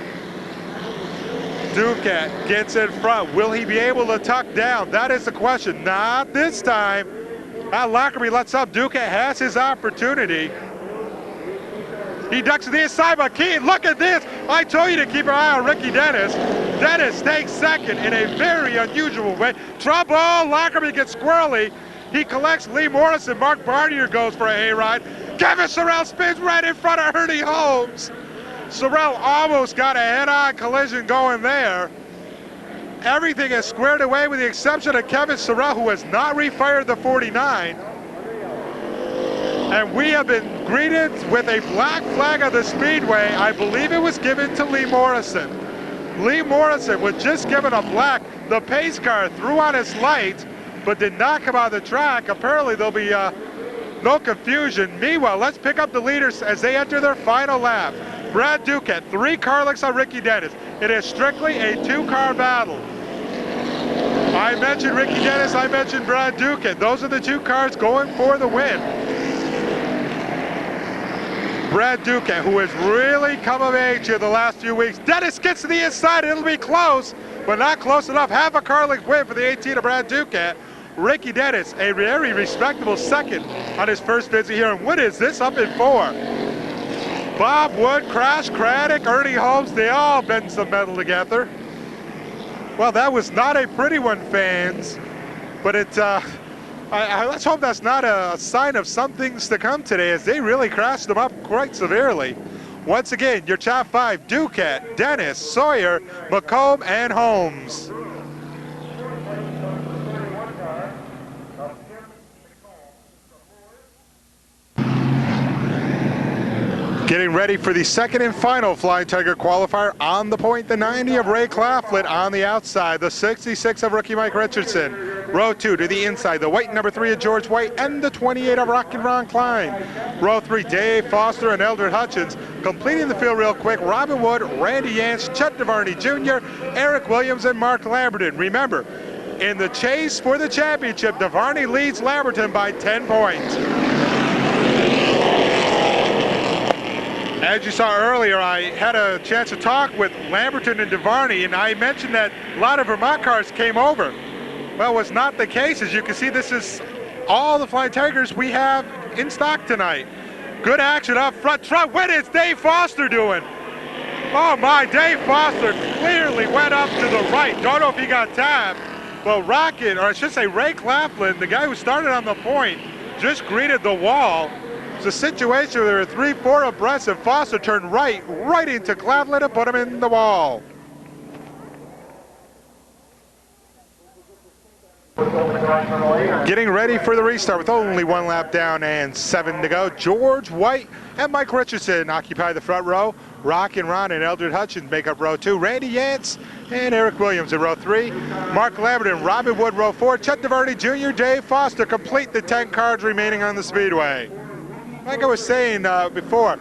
Duquette gets in front. Will he be able to tuck down? That is the question. Not this time. Lockerbie lets up. Duquette has his opportunity. He ducks to the inside, but Keane, look at this. I told you to keep an eye on Ricky Dennis. Dennis takes second in a very unusual way. Trouble, Lockerbie gets squirrely. He collects Lee Morrison. Mark Barnier goes for a hayride. Kevin Sorrell spins right in front of Ernie Holmes. Sorrell almost got a head-on collision going there. Everything is squared away with the exception of Kevin Sorrell, who has not refired the 49. And we have been greeted with a black flag of the speedway. I believe it was given to Lee Morrison. Lee Morrison was just given a black. The pace car threw on its light, but did not come out of the track. Apparently there'll be no confusion. Meanwhile, let's pick up the leaders as they enter their final lap. Brad Duquette, 3 car lengths on Ricky Dennis. It is strictly a 2-car battle. I mentioned Ricky Dennis, I mentioned Brad Duquette. Those are the 2 cars going for the win. Brad Duquette, who has really come of age here the last few weeks. Dennis gets to the inside, it'll be close, but not close enough. Half a car length win for the 18 of Brad Duquette. Ricky Dennis, a very respectable second on his first visit here. And what is this up in 4? Bob Wood, Crash Craddock, Ernie Holmes, they all bend some metal together. Well, that was not a pretty one, fans, but let's hope that's not a sign of some things to come today, as they really crashed them up quite severely. Once again, your top 5, Duquette, Dennis, Sawyer, McComb, and Holmes. Getting ready for the second and final Flying Tiger qualifier. On the point, the 90 of Ray Claflin. On the outside, the 66 of rookie Mike Richardson. Row 2 to the inside, the white number 3 of George White and the 28 of Rocky Ron Klein. Row 3, Dave Foster and Eldred Hutchins. Completing the field real quick, Robin Wood, Randy Yance, Chet DeVarney Jr., Eric Williams, and Mark Lamberton. Remember, in the chase for the championship, DeVarney leads Lamberton by 10 points. As you saw earlier, I had a chance to talk with Lamberton and DeVarney, and I mentioned that a lot of Vermont cars came over. Well, what's not the case. As you can see, this is all the Flying Tigers we have in stock tonight. Good action up front. What is Dave Foster doing? Oh my, Dave Foster clearly went up to the right. Don't know if he got tapped. Well, Rocket, or I should say Ray Claflin, the guy who started on the point, just greeted the wall. It's a situation where there were 3-4 abreast, and Foster turned right into Claflin and put him in the wall. Getting ready for the restart with only 1 lap down and 7 to go. George White and Mike Richardson occupy the front row. Rock and Ron and Eldred Hutchins make up row 2. Randy Yance and Eric Williams in row 3. Mark Lamberton, Robin Wood, row 4. Chet DeVarney Jr., Dave Foster complete the 10 cars remaining on the speedway. Like I was saying before,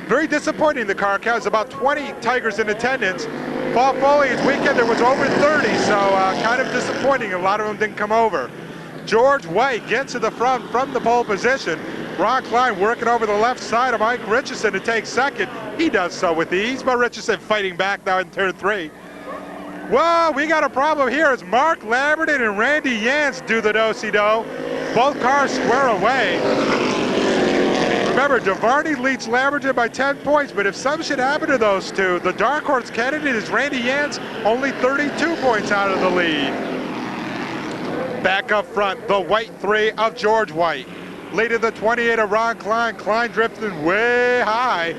very disappointing the car count. It's about 20 Tigers in attendance. Fall foliage weekend there was over 30, so kind of disappointing. A lot of them didn't come over. George White gets to the front from the pole position. Ron Klein working over the left side of Mike Richardson to take second. He does so with ease, but Richardson fighting back now in turn 3. Well, we got a problem here as Mark Lamberton and Randy Yance do the do-si-do. Both cars square away. Remember, DeVarney leads Lamberton by 10 points, but if something should happen to those two, the dark horse candidate is Randy Yance, only 32 points out of the lead. Back up front, the white 3 of George White. Leading the 28 of Ron Klein. Klein drifting way high,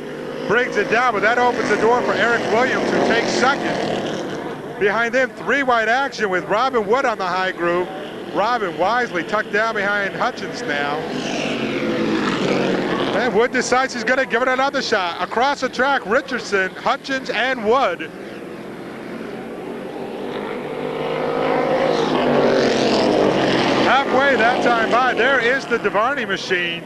brings it down, but that opens the door for Eric Williams, who takes second. Behind him, 3 wide action with Robin Wood on the high groove. Robin wisely tucked down behind Hutchins now. And Wood decides he's going to give it another shot. Across the track, Richardson, Hutchins, and Wood. Halfway that time by, there is the DeVarney machine.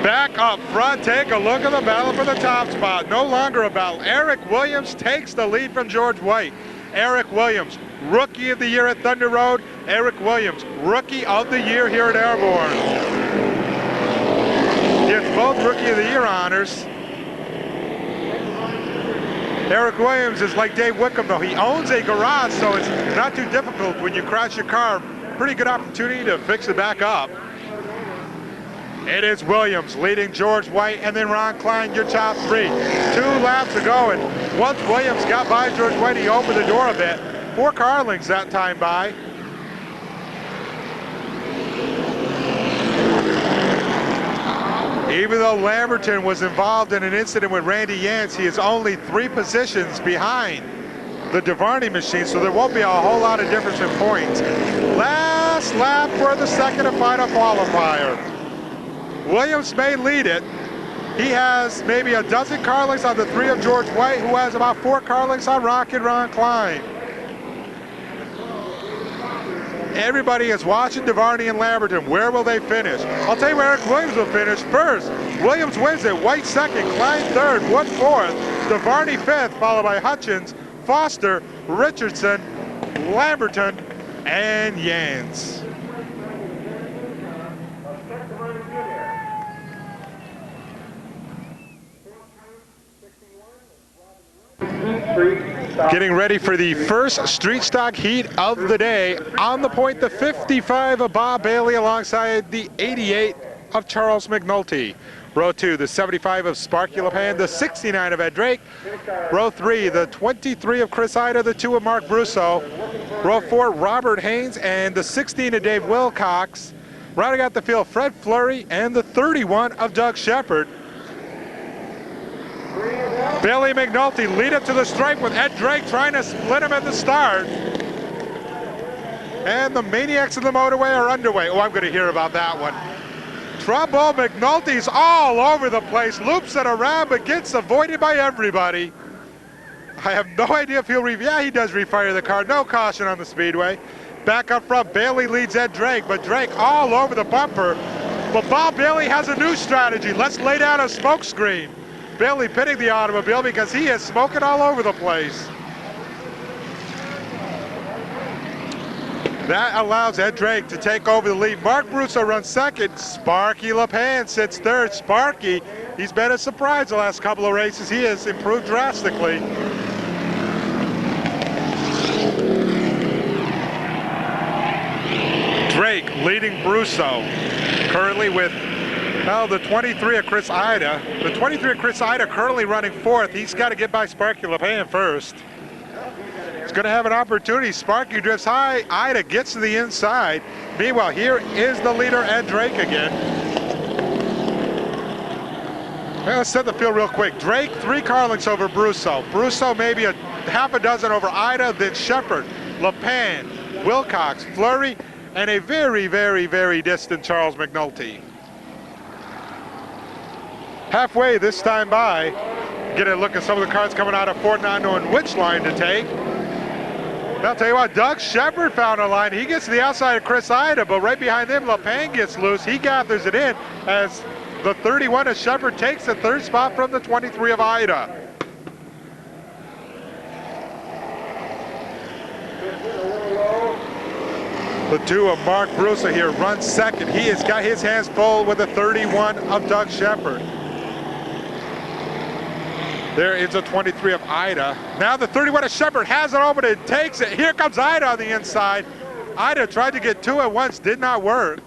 Back up front, take a look at the battle for the top spot. No longer a battle. Eric Williams takes the lead from George White. Eric Williams, Rookie of the Year at Thunder Road. Eric Williams, Rookie of the Year here at Airborne. Gets both Rookie of the Year honors. Eric Williams is like Dave Wickham, though. He owns a garage, so it's not too difficult when you crash your car. Pretty good opportunity to fix it back up. It is Williams leading George White and then Ron Klein, your top 3. 2 laps to go, and once Williams got by George White, he opened the door a bit. 4 car lengths that time by. Even though Lamberton was involved in an incident with Randy Yance, he is only 3 positions behind the DeVarney machine, so there won't be a whole lot of difference in points. Last lap for the second and final qualifier. Williams may lead it. He has maybe a dozen car lengths on the 3 of George White, who has about 4 car lengths on Rock and Ron Klein. Everybody is watching DeVarney and Lamberton. Where will they finish? I'll tell you where Eric Williams will finish first. Williams wins it. White second, Klein third, Wood fourth, DeVarney fifth, followed by Hutchins, Foster, Richardson, Lamberton, and Yance. Getting ready for the first street stock heat of the day. On the point, the 55 of Bob Bailey alongside the 88 of Charles McNulty. Row 2, the 75 of Sparky LePan, the 69 of Ed Drake. Row 3, the 23 of Chris Ida, the 2 of Mark Brusso. Row 4, Robert Haynes, and the 16 of Dave Wilcox. Rounding out the field, Fred Fleury, and the 31 of Doug Shepard. Billy McNulty lead up to the stripe with Ed Drake trying to split him at the start. And the Maniacs of the Motorway are underway. Oh, I'm going to hear about that one. Trouble. McNulty's all over the place, loops it around, but gets avoided by everybody. I have no idea if he'll yeah, he does refire the car. No caution on the speedway. Back up front, Bailey leads Ed Drake, but Drake all over the bumper. But Bob Bailey has a new strategy. Let's lay down a smoke screen. Bailey pitting the automobile because he is smoking all over the place. That allows Ed Drake to take over the lead. Mark Brusso runs second. Sparky LePan sits third. Sparky, he's been a surprise the last couple of races. He has improved drastically. Drake leading Brusso, currently with the 23 of Chris Ida. The 23 of Chris Ida currently running fourth. He's got to get by Sparky LePan first. He's going to have an opportunity. Sparky drifts high. Ida gets to the inside. Meanwhile, here is the leader, Ed Drake again. Well, let's set the field real quick. Drake, 3 car lengths over Brusso. Brusso maybe a half a dozen over Ida, then Shepard, LePan, Wilcox, Fleury, and a very, very, very distant Charles McNulty. Halfway this time by, get a look at some of the cars coming out of Ford, not knowing which line to take. I'll tell you what, Doug Shepard found a line. He gets to the outside of Chris Ida, but right behind him, LePan gets loose. He gathers it in as the 31 of Shepard takes the third spot from the 23 of Ida. The 2 of Mark Brusso here runs second. He has got his hands full with the 31 of Doug Shepard. There is a 23 of Ida. Now the 31 of Shepard has it over and takes it. Here comes Ida on the inside. Ida tried to get 2 at once, did not work.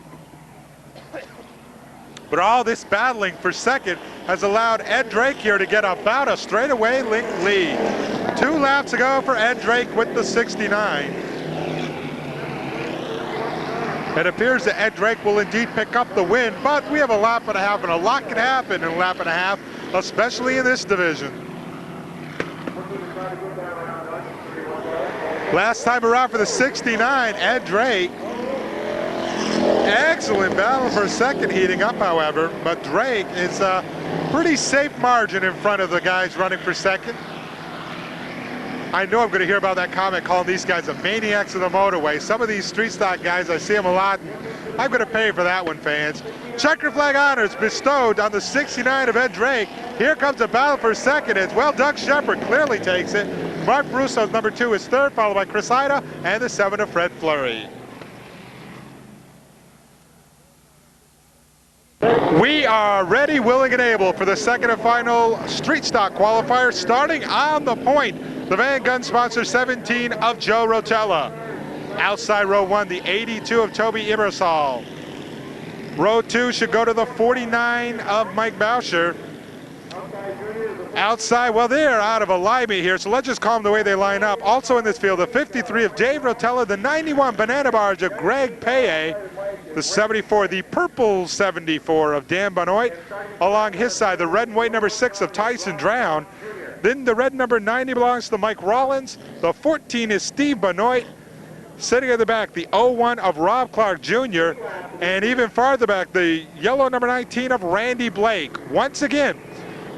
But all this battling for second has allowed Ed Drake here to get about a straightaway lead. 2 laps to go for Ed Drake with the 69. It appears that Ed Drake will indeed pick up the win, but we have a lap and a half, and a lot can happen in a lap and a half, especially in this division. Last time around for the 69, Ed Drake. Excellent battle for second heating up, however, but Drake is a pretty safe margin in front of the guys running for second. I know I'm going to hear about that comment calling these guys the maniacs of the motorway. Some of these street stock guys, I see them a lot. I'm going to pay for that one, fans. Checker flag honors bestowed on the 69 of Ed Drake. Here comes a battle for second as well. Doug Shepard clearly takes it. Mark Brusso's number 2 is third, followed by Chris Ida and the 7 of Fred Fleury. We are ready, willing, and able for the second and final street stock qualifier, starting on the point. The Van Gun sponsor 17 of Joe Rotella. Outside row 1, the 82 of Toby Ibersol. Row 2 should go to the 49 of Mike Bauscher. Outside, well, they're out of alignment here, so let's just call them the way they line up. Also in this field, the 53 of Dave Rotella, the 91 Banana Barge of Greg Paye, the 74, the purple 74 of Dan Benoit. Along his side, the red and white number 6 of Tyson Drown. Then the red number 90 belongs to Mike Rollins. The 14 is Steve Benoit. Sitting at the back, the 01 of Rob Clark Jr. And even farther back, the yellow number 19 of Randy Blake. Once again,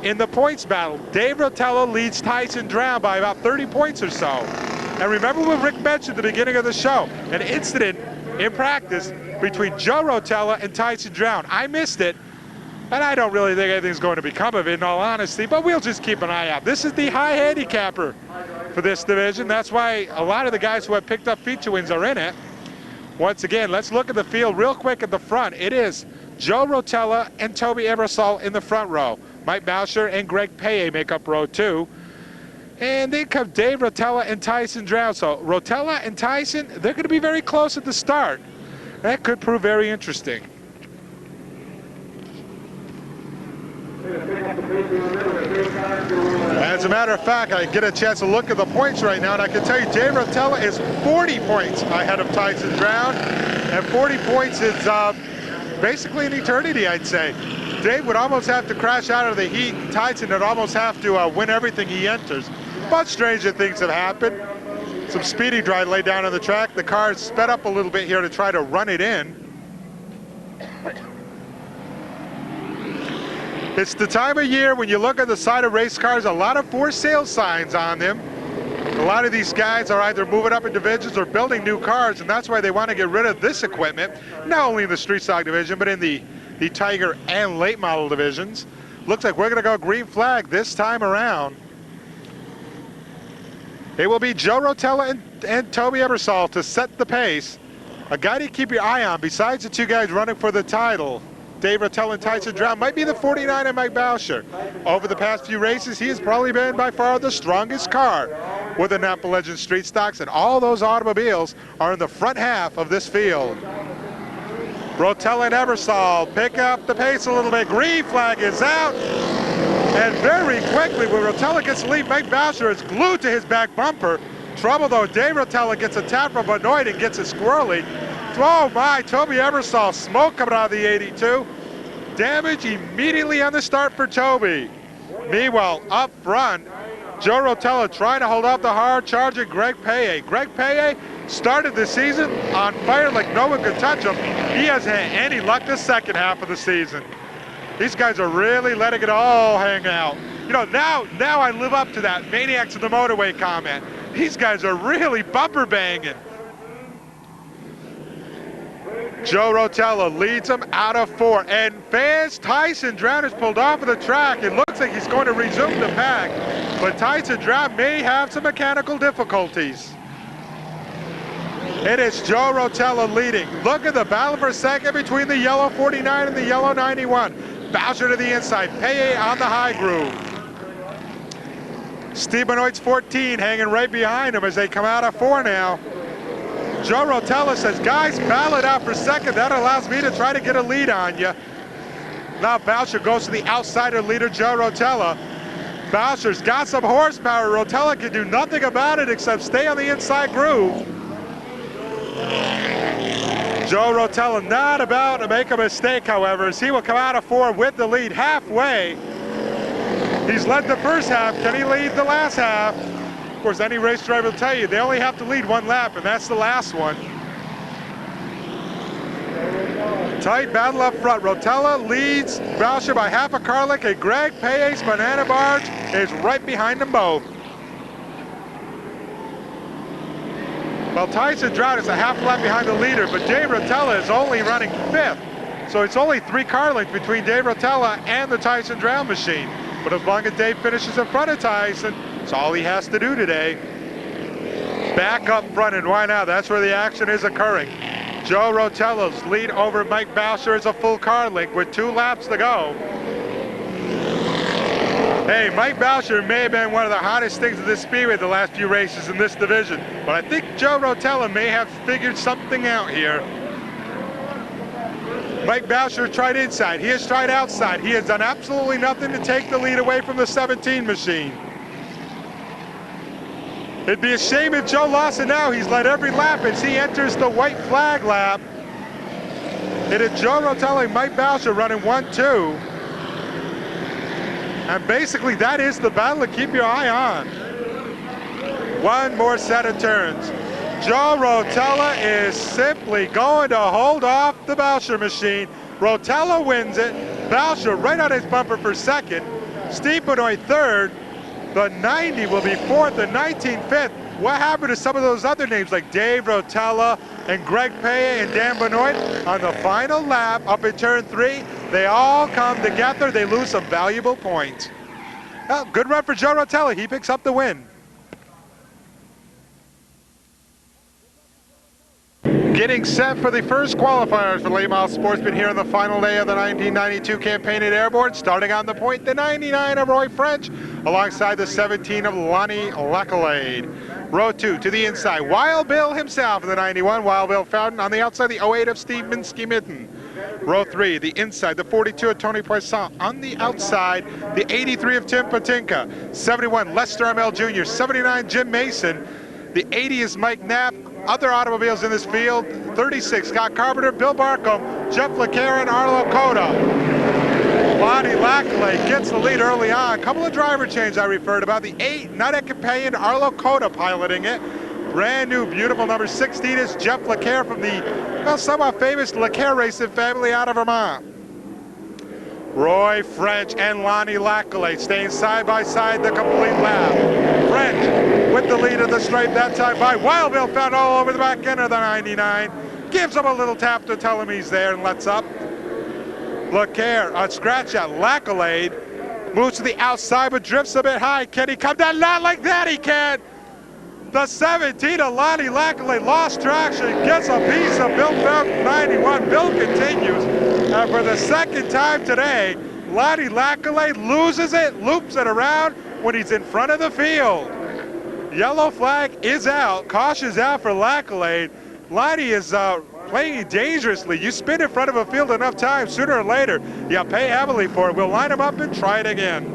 in the points battle, Dave Rotella leads Tyson Drown by about 30 points or so. And remember what Rick mentioned at the beginning of the show, an incident in practice between Joe Rotella and Tyson Drown. I missed it, and I don't really think anything's going to become of it in all honesty, but we'll just keep an eye out. This is the high handicapper for this division. That's why a lot of the guys who have picked up feature wins are in it. Once again, let's look at the field real quick at the front. It is Joe Rotella and Toby Ebersol in the front row. Mike Bauscher and Greg Paye make up row 2. And then come Dave Rotella and Tyson Drown. So Rotella and Tyson, they're going to be very close at the start. That could prove very interesting. As a matter of fact, I get a chance to look at the points right now, and I can tell you Dave Rotella is 40 points ahead of Tyson Drown, and 40 points is basically an eternity, I'd say. Dave would almost have to crash out of the heat. Tyson would almost have to win everything he enters. But stranger things have happened. Some speeding dry laid down on the track. The car sped up a little bit here to try to run it in. It's the time of year when you look at the side of race cars, a lot of for sale signs on them. A lot of these guys are either moving up in divisions or building new cars, and that's why they want to get rid of this equipment, not only in the street stock division, but in the Tiger and late model divisions. Looks like we're going to go green flag this time around. It will be Joe Rotella and Toby Ebersol to set the pace. A guy to keep your eye on, besides the two guys running for the title, Dave Rotella and Tyson Drown, might be the 49 and Mike Boucher. Over the past few races, he has probably been by far the strongest car with the Napa Legends Street Stocks, and all those automobiles are in the front half of this field. Rotella and Ebersol pick up the pace a little bit. Green flag is out. And very quickly, when Rotella gets the lead, Mike Boucher is glued to his back bumper. Trouble though, Dave Rotella gets a tap from Benoit and gets it squirrely. Oh my, Toby Ebersol, smoke coming out of the 82. Damage immediately on the start for Toby. Meanwhile, up front, Joe Rotella trying to hold off the hard-charging Greg Paye. Greg Paye started the season on fire like no one could touch him. He hasn't had any luck the second half of the season. These guys are really letting it all hang out. You know, now I live up to that Maniacs of the Motorway comment. These guys are really bumper banging. Joe Rotella leads him out of 4. And fans, Tyson Drown has pulled off of the track. It looks like he's going to resume the pack. But Tyson Drown may have some mechanical difficulties. It is Joe Rotella leading. Look at the battle for second between the yellow 49 and the yellow 91. Boucher to the inside, Paye on the high groove. Steve Benoit's 14 hanging right behind him as they come out of 4 now. Joe Rotella says, guys, battle it out for second. That allows me to try to get a lead on you. Now Boucher goes to the outsider leader, Joe Rotella. Boucher's got some horsepower. Rotella can do nothing about it except stay on the inside groove. Joe Rotella not about to make a mistake, however, as he will come out of 4 with the lead halfway. He's led the first half. Can he lead the last half? Of course, any race driver will tell you they only have to lead 1 lap, and that's the last one. Tight battle up front. Rotella leads Boucher by half a car length, and Greg Paye's Banana Barge is right behind them both. Well, Tyson Drown is a half lap behind the leader, but Dave Rotella is only running 5th. So it's only 3 car lengths between Dave Rotella and the Tyson Drown machine. But as long as Dave finishes in front of Tyson, that's all he has to do today. Back up front, and why now? That's where the action is occurring. Joe Rotella's lead over Mike Boucher is a full car length with 2 laps to go. Hey, Mike Boucher may have been one of the hottest things of this speedway the last few races in this division, but I think Joe Rotella may have figured something out here. Mike Boucher tried inside, he has tried outside. He has done absolutely nothing to take the lead away from the 17 machine. It'd be a shame if Joe lost it now. He's led every lap as he enters the white flag lap. It is Joe Rotella and Mike Boucher running 1-2. And basically that is the battle to keep your eye on. 1 more set of turns. Joe Rotella is simply going to hold off the Boucher machine. Rotella wins it. Boucher right on his bumper for second. Steve Benoit third. The 90 will be 4th and 19 5th. What happened to some of those other names like Dave Rotella and Greg Paye and Dan Benoit on the final lap up in turn 3? They all come together. They lose some valuable points. Well, good run for Joe Rotella. He picks up the win. Getting set for the first qualifiers for late model sportsman here on the final day of the 1992 campaign at Airborne. Starting on the point, the 99 of Roy French, alongside the 17 of Lonnie Lacalade. Row 2 to the inside, Wild Bill himself in the 91, Wild Bill Fountain. On the outside, the 08 of Steve Minsky-Mitten. Row 3, the inside, the 42 of Tony Poisson. On the outside, the 83 of Tim Patinka. 71, Lester Amell Jr. 79, Jim Mason. The 80 is Mike Knapp. Other automobiles in this field, 36, Scott Carpenter, Bill Barcombe, Jeff LeClaire, and Arlo Cota. Lonnie Lacalade gets the lead early on. A couple of driver changes I referred about. The 8, Nuttek companion, Arlo Cota piloting it. Brand new, beautiful number 16 is Jeff LeClaire from the, well, somewhat famous LeClaire racing family out of Vermont. Roy French and Lonnie Lackalay staying side by side the complete lap. French with the lead of the stripe that time by Wild Bill found all over the back end of the 99. Gives him a little tap to tell him he's there and lets up. Look here, a scratch at Lackalay. Moves to the outside but drifts a bit high. Can he come down? Not like that, he can. The 17 of Lonnie Lackalay lost traction, gets a piece of Bill Fountain 91. Bill continues, and for the second time today, Lonnie Lackalay loses it, loops it around when he's in front of the field. Yellow flag is out, caution's out for Lackalay. Lonnie is playing dangerously. You spin in front of a field enough times, sooner or later, you pay heavily for it. We'll line him up and try it again.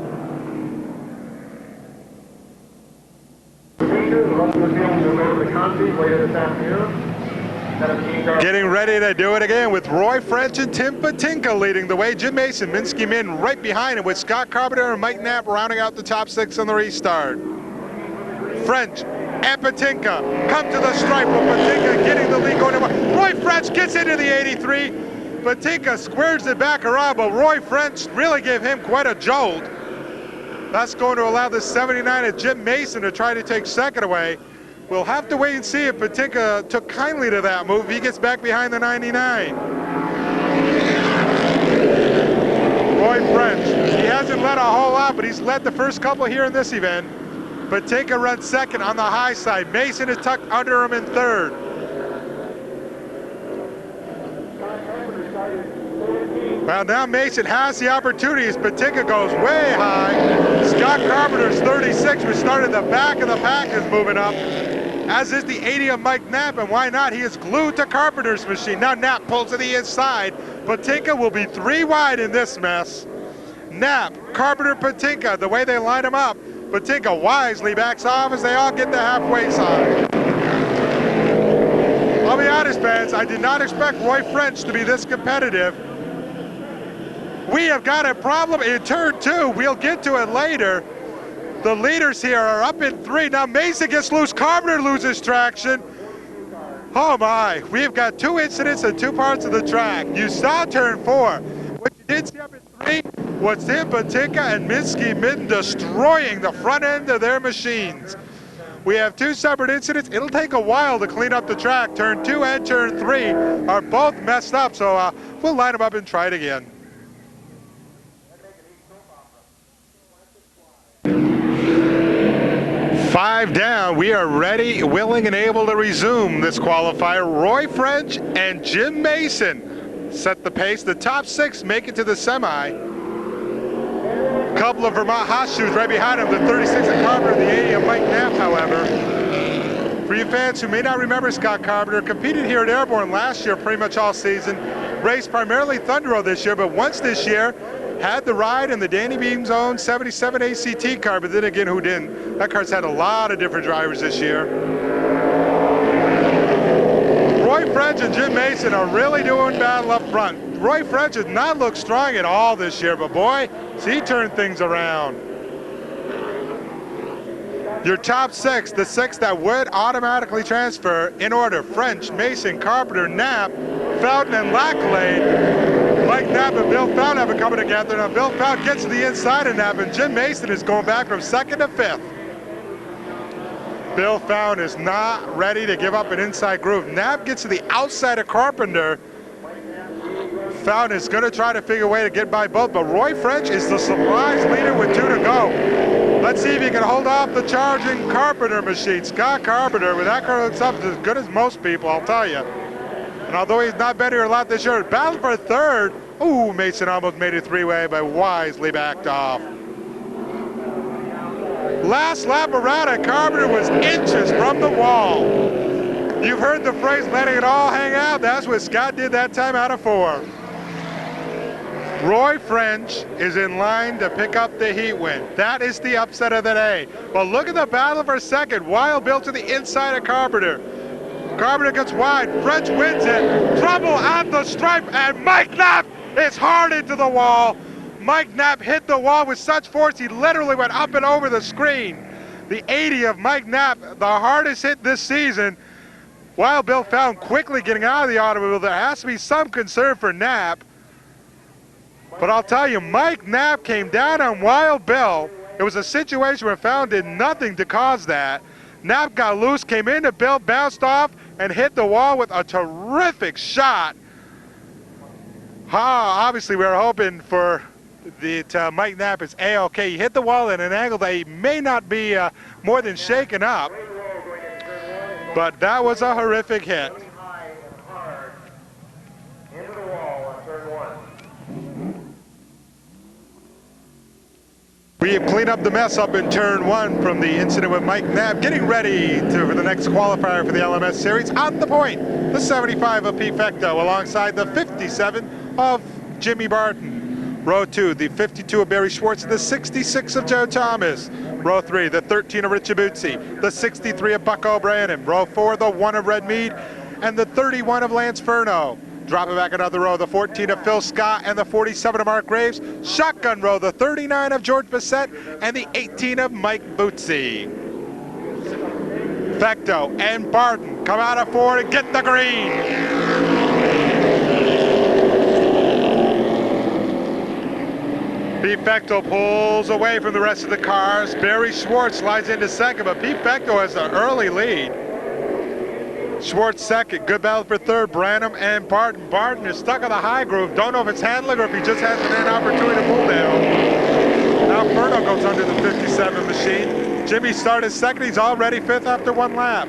Getting ready to do it again with Roy French and Tim Patinka leading the way. Jim Mason, Minsky Min right behind him with Scott Carpenter and Mike Knapp rounding out the top 6 on the restart. French and Patinka come to the stripe with Patinka getting the lead going. Roy French gets into the 83. Patinka squares it back around, but Roy French really gave him quite a jolt. That's going to allow the 79 of Jim Mason to try to take second away. We'll have to wait and see if Patinka took kindly to that move. He gets back behind the 99. Roy French, he hasn't led a whole lot, but he's led the first couple here in this event. Patinka runs second on the high side. Mason is tucked under him in third. Well, now Mason has the opportunity as Patinka goes way high. Scott Carpenter's 36, which started the back of the pack, is moving up, as is the 80 of Mike Knapp, and why not? He is glued to Carpenter's machine. Now Knapp pulls to the inside. Patinka will be 3 wide in this mess. Knapp, Carpenter, Patinka, the way they line them up, Patinka wisely backs off as they all get the halfway side. I'll be honest, fans, I did not expect Roy French to be this competitive. We have got a problem in turn 2. We'll get to it later. The leaders here are up in 3. Now Mason gets loose. Carpenter loses traction. Oh my, we've got 2 incidents in 2 parts of the track. You saw turn 4. What you did see up in 3 was Tim Patinka and Minsky Min destroying the front end of their machines. We have 2 separate incidents. It'll take a while to clean up the track. Turn 2 and turn 3 are both messed up, so we'll line them up and try it again. Five down, we are ready, willing, and able to resume this qualifier. Roy French and Jim Mason set the pace. The top 6 make it to the semi. Couple of Vermont horseshoes right behind him, the 36 of Carpenter, the 80 of Mike Knapp, however. For you fans who may not remember Scott Carpenter, competed here at Airborne last year pretty much all season, raced primarily Thundero this year, but once this year, had the ride in the Danny Beam's own 77 ACT car, but then again, who didn't? That car's had a lot of different drivers this year. Roy French and Jim Mason are really doing battle up front. Roy French has not looked strong at all this year, but boy, he turned things around. Your top 6, the 6 that would automatically transfer in order: French, Mason, Carpenter, Knapp, Fountain, and Lackalay. Mike Knapp and Bill Fountain have it coming together. Now Bill Fountain gets to the inside of Knapp, and Jim Mason is going back from 2nd to 5th. Bill Fountain is not ready to give up an inside groove. Knapp gets to the outside of Carpenter. Fountain is going to try to figure a way to get by both, but Roy French is the surprise leader with 2 to go. Let's see if he can hold off the charging Carpenter machine. Scott Carpenter, with that car, looks up as good as most people, I'll tell you. And although he's not been here a lot this year, battle for 3rd. Ooh, Mason almost made it 3-way, but wisely backed off. Last lap around, and Carpenter was inches from the wall. You've heard the phrase, letting it all hang out. That's what Scott did that time out of 4. Roy French is in line to pick up the heat win. That is the upset of the day. But look at the battle for 2nd. Wild Bill to the inside of Carpenter. Carpenter gets wide. French wins it. Trouble at the stripe, and Mike Knapp is hard into the wall. Mike Knapp hit the wall with such force he literally went up and over the screen. The 80 of Mike Knapp, the hardest hit this season. Wild Bill Fountain quickly getting out of the automobile. There has to be some concern for Knapp. But I'll tell you, Mike Knapp came down on Wild Bill. It was a situation where Fallon did nothing to cause that. Knapp got loose, came into Bill, bounced off, and hit the wall with a terrific shot. Obviously, we were hoping for Mike Knapp is A-OK. He hit the wall at an angle that he may not be more than shaken up. But that was a horrific hit. We have cleaned up the mess up in turn 1 from the incident with Mike Knapp, getting ready for the next qualifier for the LMS series. On the point, the 75 of Pete Fecto alongside the 57 of Jimmy Barton. Row 2, the 52 of Barry Schwartz, the 66 of Joe Thomas. Row 3, the 13 of Rich Abuzzi, the 63 of Buck O'Brien. Row 4, the 1 of Red Mead, and the 31 of Lance Furno. Dropping back another row, the 14 of Phil Scott and the 47 of Mark Graves. Shotgun row, the 39 of George Bissett and the 18 of Mike Bootsy. Fecto and Barton come out of 4 and get the green. Pete Fecto pulls away from the rest of the cars. Barry Schwartz slides into second, but Pete Fecto has an early lead. Schwartz second, good battle for third, Branham and Barton. Barton is stuck on the high groove. Don't know if it's handling or if he just hasn't had an opportunity to pull down. Now Furno goes under the 57 machine. Jimmy started second, he's already 5th after 1 lap.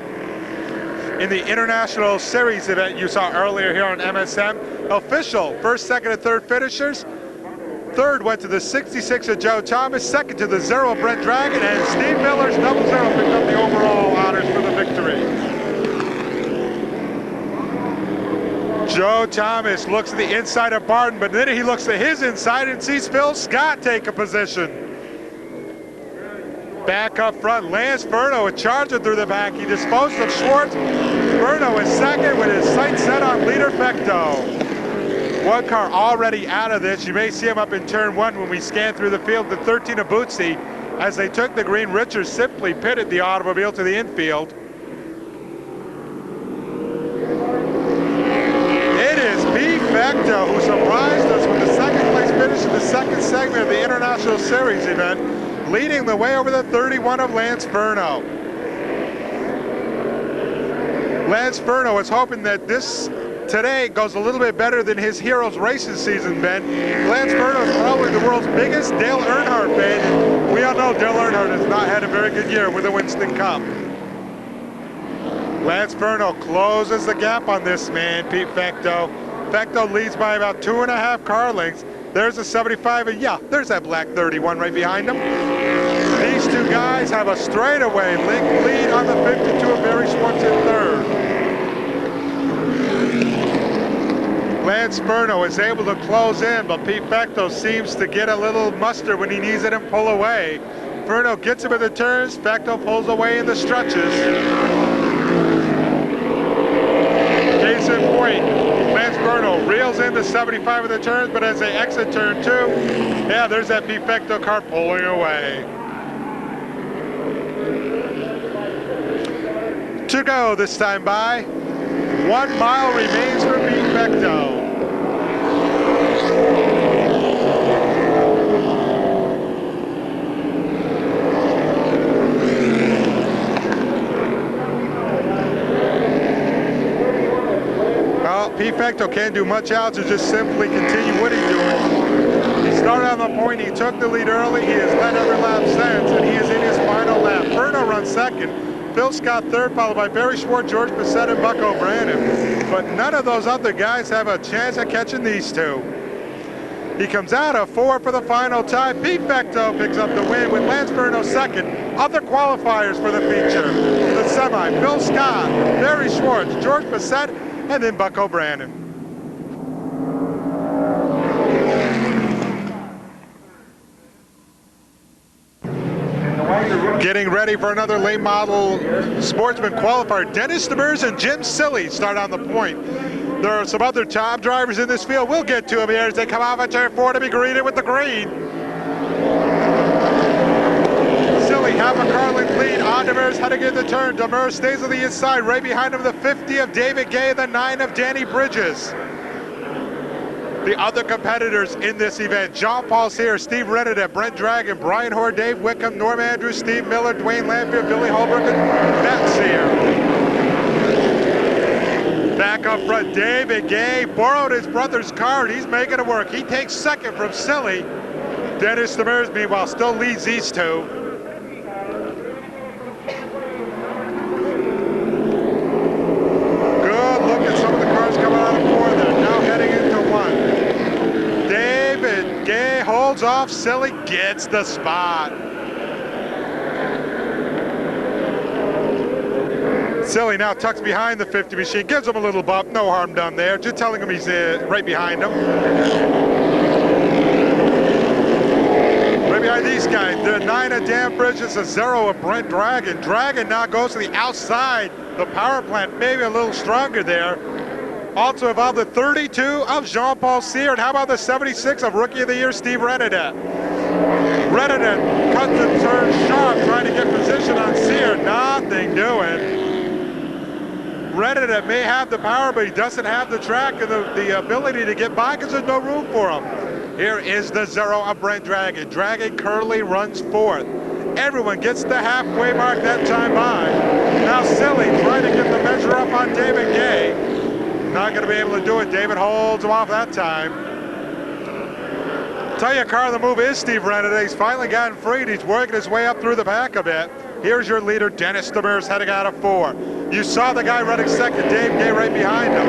In the International Series event you saw earlier here on MSM, official first, second, and third finishers. Third went to the 66 of Joe Thomas, second to the 0 of Brent Dragon, and Steve Miller's double 0 picked up the overall honors for the victory. Joe Thomas looks at the inside of Barton, but then he looks at his inside and sees Phil Scott take a position. Back up front, Lance Furno, a charger through the back. He disposed of Schwartz. Furno is second with his sights set on leader Fecto. One car already out of this. You may see him up in turn 1 when we scan through the field. The 13 of Bootsy, as they took the green, Richards simply pitted the automobile to the infield. Fecto, who surprised us with the second place finish in the second segment of the International Series event, leading the way over the 31 of Lance Furno. Lance Furno is hoping that this today goes a little bit better than his Heroes Racing season, Ben. Lance Furno is probably the world's biggest Dale Earnhardt fan, and we all know Dale Earnhardt has not had a very good year with the Winston Cup. Lance Furno closes the gap on this man, Pete Fecto. Fecto leads by about 2.5 car lengths. There's a 75, and yeah, there's that black 31 right behind him. These two guys have a straightaway lead on the 52 of Barry Schwartz in third. Lance Furno is able to close in, but Pete Fecto seems to get a little muster when he needs it and pull away. Furno gets him in the turns, Fecto pulls away in the stretches. Case in point, Lance Furno reels into 75 of the turns, but as they exit turn 2, yeah, there's that Pete Fecto car pulling away. To go this time by, 1 mile remains for Pete Fecto. Pete Fecto can't do much else to just simply continue what he's doing. He started on the point, he took the lead early, he has led every lap since, and he is in his final lap. Furno runs second, Phil Scott third, followed by Barry Schwartz, George Bissett, and Buck O'Brien. But none of those other guys have a chance at catching these two. He comes out of 4 for the final time. Pete Fecto picks up the win with Lance Furno second. Other qualifiers for the feature. The semi, Phil Scott, Barry Schwartz, George Bissett, and then Buck O'Brien. Getting ready for another late model sportsman qualifier. Dennis Demers and Jim Silly start on the point. There are some other top drivers in this field. We'll get to them here as they come off at turn 4 to be greeted with the green. Silly half a car length lead on Demers heading into the turn. Demers stays on the inside, right behind him the 50 of David Gay, the 9 of Danny Bridges. the other competitors in this event. John Paul's here, Steve Reddit, Brent Dragon, Brian Hoare, Dave Wickham, Norm Andrews, Steve Miller, Dwayne Lamphere, Billy Holbrook, and Matt Sear. Back up front, David Gay borrowed his brother's car and he's making it work. He takes second from Silly. Dennis Demers, meanwhile, still leads these two. Good look at some of the cars coming out of four there, now heading into one. David Gay holds off, Silly gets the spot. Silly now tucks behind the 50 machine, gives him a little bump, no harm done there, just telling him he's right behind him. Right behind these guys, the 9 of Dan Bridges, a 0 of Brent Dragon. Dragon now goes to the outside, the power plant, maybe a little stronger there. Also involved the 32 of Jean-Paul Sear, and how about the 76 of Rookie of the Year, Steve Reddit. Reddit cuts and turns sharp, trying to get position on Sear, nothing doing. Reddit may have the power, but he doesn't have the track and the ability to get by because there's no room for him. Here is the 0 of Brent Dragon. Dragon currently runs fourth. Everyone gets the halfway mark that time by. Now Silly trying to get the measure up on David Gay. Not going to be able to do it. David holds him off that time. Tell you, a car on the move is Steve Reddit. He's finally gotten freed. He's working his way up through the back a bit. Here's your leader, Dennis Demers, heading out of 4. You saw the guy running second, Dave Gay, right behind him.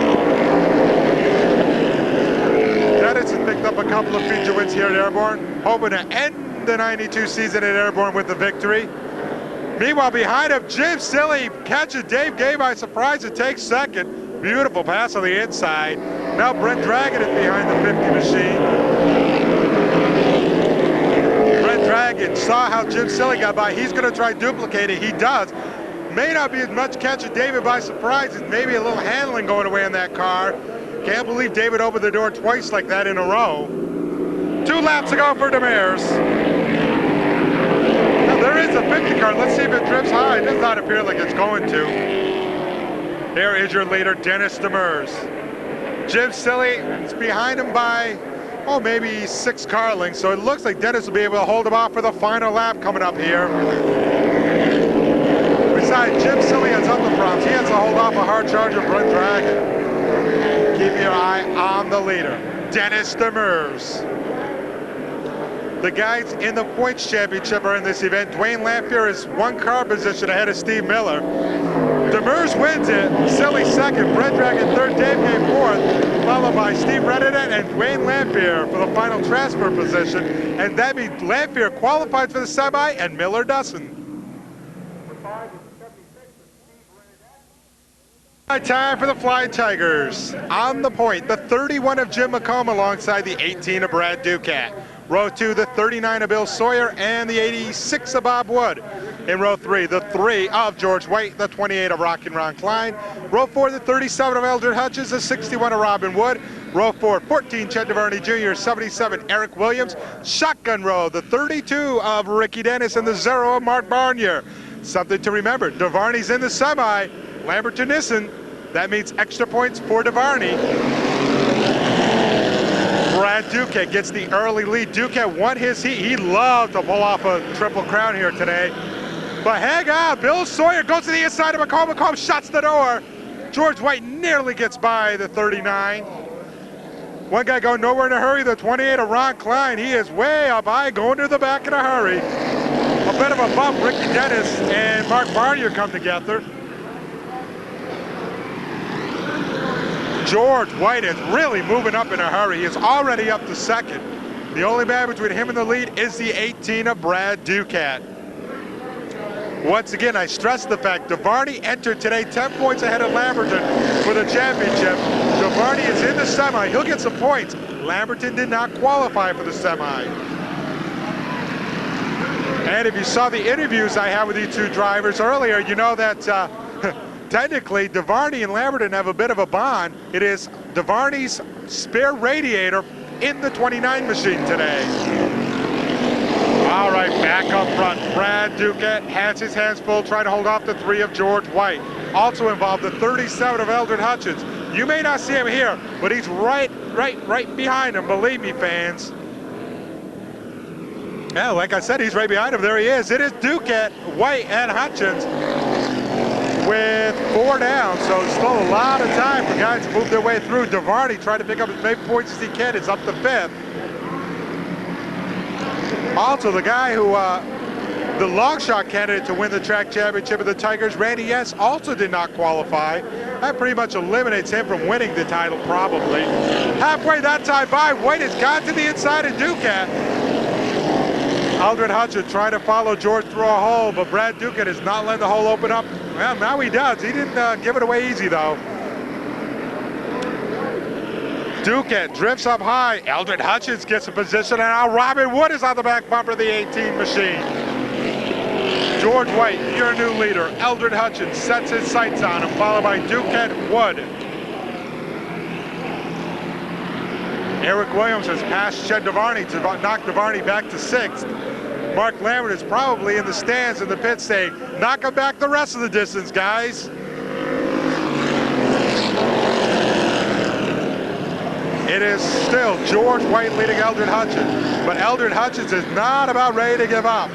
Dennis has picked up a couple of feature wins here at Airborne, hoping to end the 92 season at Airborne with the victory. Meanwhile, behind him, Jim Silly catches Dave Gay by surprise and takes second. Beautiful pass on the inside. Now Brent Dragon is behind the 50 machine. Brent Dragon saw how Jim Silly got by. He's going to try to duplicate it. He does. May not be as much catching David by surprise as maybe a little handling going away in that car. Can't believe David opened the door twice like that in a row. 2 laps to go for Demers. Now there is a 50 car. Let's see if it drifts high. It does not appear like it's going to. There is your leader, Dennis Demers. Jim Silly is behind him by, oh, maybe 6 car lengths. So it looks like Dennis will be able to hold him off for the final lap coming up here. Besides, Jim Silly has other problems. He has to hold off a hard charger, Brent Dragon. Keep your eye on the leader, Dennis Demers. The guys in the points championship are in this event. Dwayne Lamphere is 1 car position ahead of Steve Miller. Demers wins it, Silly second, Brent Dragon third, Dave Gay fourth, followed by Steve Reddit and Dwayne Lamphere for the final transfer position. And that means Lamphere qualified for the semi and Miller doesn't. Time for the Flying Tigers. On the point, the 31 of Jim McComb alongside the 18 of Brad Ducat. Row 2, the 39 of Bill Sawyer and the 86 of Bob Wood. In row 3, the 3 of George White, the 28 of Rockin' Ron Klein. Row 4, the 37 of Eldred Hutchins, the 61 of Robin Wood. Row 4, 14, Chet DeVarney Jr., 77, Eric Williams. Shotgun row, the 32 of Ricky Dennis and the 0 of Mark Barnier. Something to remember, DeVarney's in the semi, Lamberton isn't. That means extra points for DeVarney. Brad Duquette gets the early lead. Duquette won his heat. He loved to pull off a triple crown here today. But hang on, Bill Sawyer goes to the inside of McComb. McComb shuts the door. George White nearly gets by the 39. One guy going nowhere in a hurry, the 28 of Ron Klein. He is way up high, going to the back in a hurry. A bit of a bump. Ricky Dennis and Mark Barnier come together. George White is really moving up in a hurry. He is already up to second. The only man between him and the lead is the 18 of Brad Ducat. Once again, I stress the fact DeVarney entered today 10 points ahead of Lamberton for the championship. DeVarney is in the semi. He'll get some points. Lamberton did not qualify for the semi. And if you saw the interviews I had with these 2 drivers earlier, you know that technically, DeVarney and Lamberton have a bit of a bond. It is DeVarney's spare radiator in the 29 machine today. All right, back up front. Brad Duquette has his hands full trying to hold off the 3 of George White. Also involved the 37 of Eldred Hutchins. You may not see him here, but he's right behind him, believe me, fans. Yeah, like I said, he's right behind him. There he is. It is Duquette, White, and Hutchins with 4 down. So still a lot of time for guys to move their way through. DeVarney trying to pick up as many points as he can. Is up to 5th. Also, the guy who, the long shot candidate to win the track championship of the Tigers, Randy Yes, also did not qualify. That pretty much eliminates him from winning the title, probably. Halfway that time by, White has got to the inside of Duquette. Eldred Hutchins trying to follow George through a hole, but Brad Duquette is not letting the hole open up. Well, now he does. He didn't give it away easy, though. Duquette drifts up high. Eldred Hutchins gets a position, and now Robin Wood is on the back bumper of the 18 machine. George White, your new leader. Eldred Hutchins sets his sights on him, followed by Duquette, Wood. Eric Williams has passed Chet DeVarney to knock DeVarney back to 6th. Mark Lambert is probably in the stands in the pit saying, knock him back the rest of the distance, guys. It is still George White leading Eldred Hutchins, but Eldred Hutchins is not about ready to give up.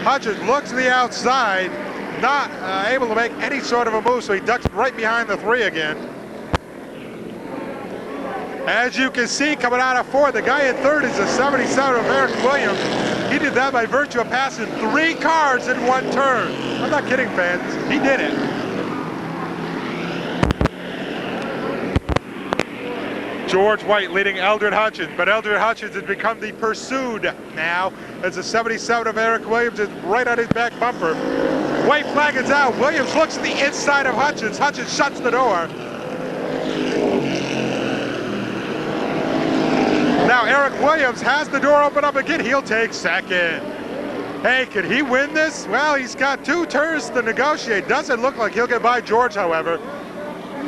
Hutchins looks to the outside, not able to make any sort of a move, so he ducks right behind the 3 again. As you can see, coming out of 4th, the guy in 3rd is the 77 of Eric Williams. He did that by virtue of passing 3 cars in 1 turn. I'm not kidding, fans. He did it. George White leading Eldred Hutchins, but Eldred Hutchins has become the pursued now as the 77 of Eric Williams is right on his back bumper. White flag is out. Williams looks at the inside of Hutchins. Hutchins shuts the door. Now Eric Williams has the door open up again. He'll take 2nd. Hey, could he win this? Well, he's got 2 turns to negotiate. Doesn't look like he'll get by George, however.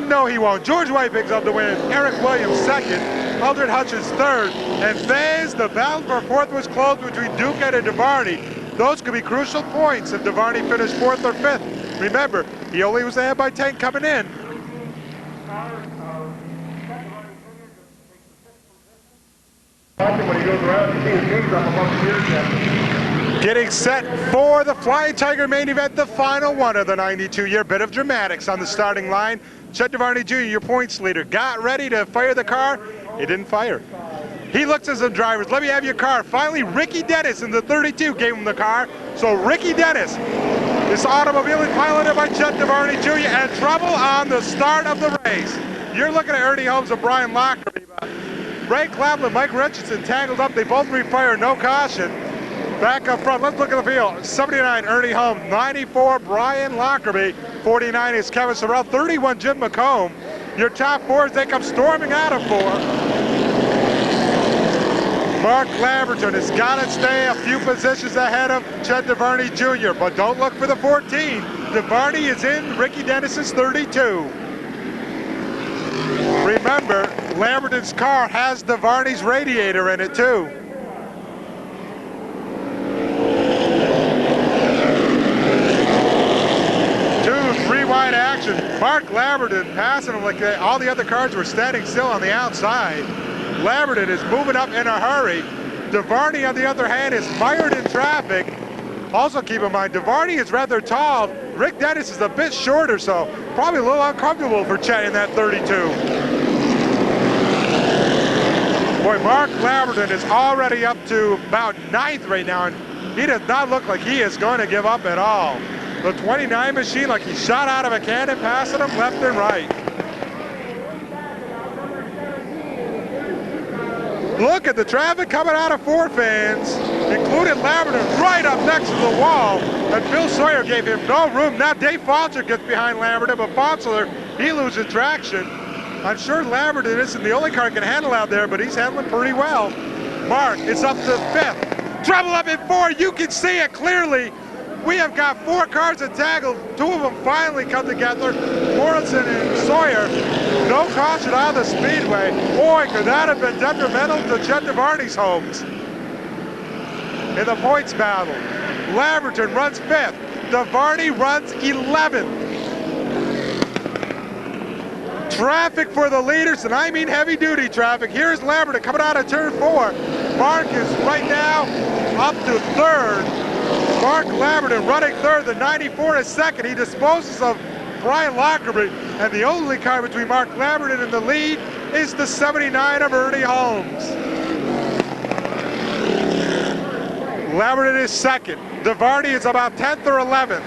No, he won't. George White picks up the win. Eric Williams 2nd. Eldred Hutchins 3rd. And fans, the battle for 4th was close between Duquette and DeVarney. Those could be crucial points if DeVarney finished 4th or 5th. Remember, he only was ahead by 10 coming in. When he goes around, you see his knees up above the ears. Getting set for the Flying Tiger main event, the final one of the 92-year. Bit of dramatics on the starting line. Chet DeVarney Jr., your points leader, got ready to fire the car. He didn't fire. He looks at some drivers. Let me have your car. Finally, Ricky Dennis in the 32 gave him the car. So Ricky Dennis, this automobile is piloted by Chet DeVarney Jr. and trouble on the start of the race. You're looking at Ernie Holmes and Brian Lockerbie. Ray Clapland, Mike Richardson tangled up. They both refire, no caution. Back up front, let's look at the field. 79, Ernie Holmes. 94, Brian Lockerbie. 49 is Kevin Sorrell. 31, Jim McComb. Your top 4 as they come storming out of 4. Mark Lamberton has got to stay a few positions ahead of Chet DeVarney Jr., but don't look for the 14. DeVarney is in Ricky Dennis's 32. Remember, Lamberton's car has DeVarney's radiator in it too. 2-3 wide action. Mark Lamberton passing him like all the other cars were standing still on the outside. Lamberton is moving up in a hurry. DeVarney, on the other hand, is mired in traffic. Also keep in mind, DeVarney is rather tall. Rick Dennis is a bit shorter, so probably a little uncomfortable for Chet in that 32. Boy, Mark Lamberton is already up to about 9th right now, and he does not look like he is going to give up at all. The 29 machine, like he shot out of a cannon, passing him left and right. Look at the traffic coming out of 4, fans, including Lamberton right up next to the wall, and Bill Sawyer gave him no room. Now Dave Fonser gets behind Lamberton, but Fonser, he loses traction. I'm sure Lamberton isn't the only car he can handle out there, but he's handling pretty well. Mark is up to 5th. Trouble up in 4, you can see it clearly. We have got 4 cars entangled. 2 of them finally come together. Morrison and Sawyer, no caution on the speedway. Boy, could that have been detrimental to Chet DeVarney's hopes. In the points battle, Lamberton runs 5th. DeVarney runs 11th. Traffic for the leaders, and I mean heavy-duty traffic. Here's Lamberton coming out of turn 4. Mark is right now up to third. Mark Lamberton running third. The 94 is second. He disposes of Brian Lockerbie, and the only car between Mark Lamberton and the lead is the 79 of Ernie Holmes. Lamberton is second. DeVarney is about 10th or 11th.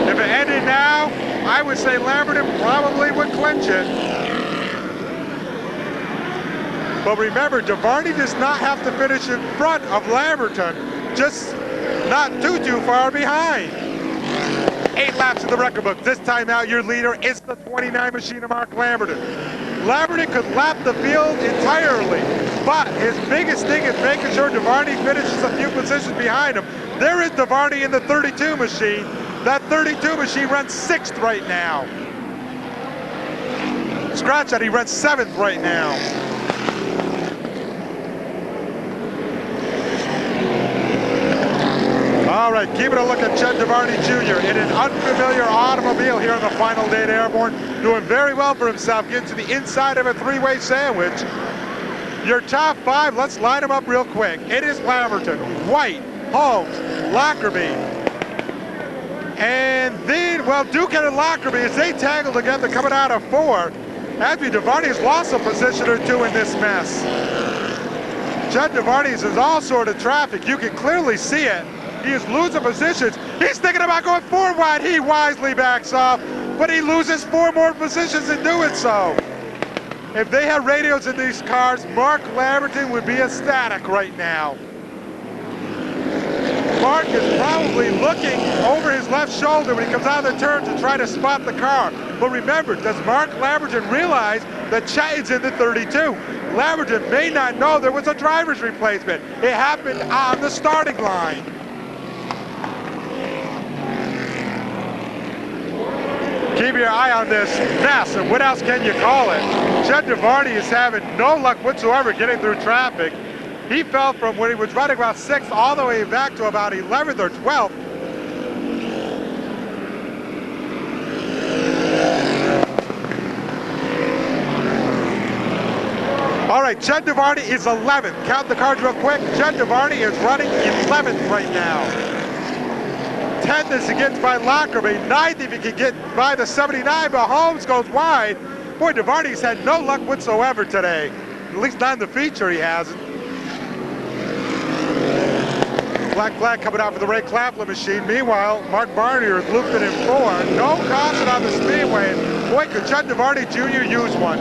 If it ended now, I would say Lamberton probably would clinch it. But remember, DeVarney does not have to finish in front of Lamberton, just not too far behind. 8 laps in the record book. This time out, your leader is the 29 machine of Mark Lamberton. Lamberton could lap the field entirely, but his biggest thing is making sure DeVarney finishes a few positions behind him. There is DeVarney in the 32 machine. That 32 machine runs 6th right now. Scratch that, he runs 7th right now. All right, keeping a look at Chet DeVarney Jr. in an unfamiliar automobile here on the final day at Airborne. Doing very well for himself, getting to the inside of a 3-way sandwich. Your top 5, let's line them up real quick. It is Lamberton, White, Holmes, Lockerbie. And then, well, Duquette and Lockerbie, as they tangle together coming out of 4. Abby DeVarney has lost a position or 2 in this mess. Chet DeVarney is in all sort of traffic. You can clearly see it. He is losing positions. He's thinking about going 4 wide. He wisely backs off, but he loses 4 more positions in doing so. If they had radios in these cars, Mark Lamberton would be ecstatic right now. Mark is probably looking over his left shoulder when he comes out of the turn to try to spot the car. But remember, does Mark Lamberton realize that Chet is in the 32? Lamberton may not know there was a driver's replacement. It happened on the starting line. Keep your eye on this mess, and what else can you call it? Chet DeVarney is having no luck whatsoever getting through traffic. He fell from when he was running about 6th all the way back to about 11th or 12th. All right, Chet DeVarney is 11th. Count the cards real quick. Chet DeVarney is running 11th right now. 10th is he gets by Lockerbie. 9th if he can get by the 79, but Holmes goes wide. Boy, DeVarney's had no luck whatsoever today. At least not in the feature he hasn't. Black flag coming out for the Ray Claflin machine. Meanwhile, Mark Barnier is looped it in 4. No caution on the speedway. Boy, could Chet DeVarney Jr. use one.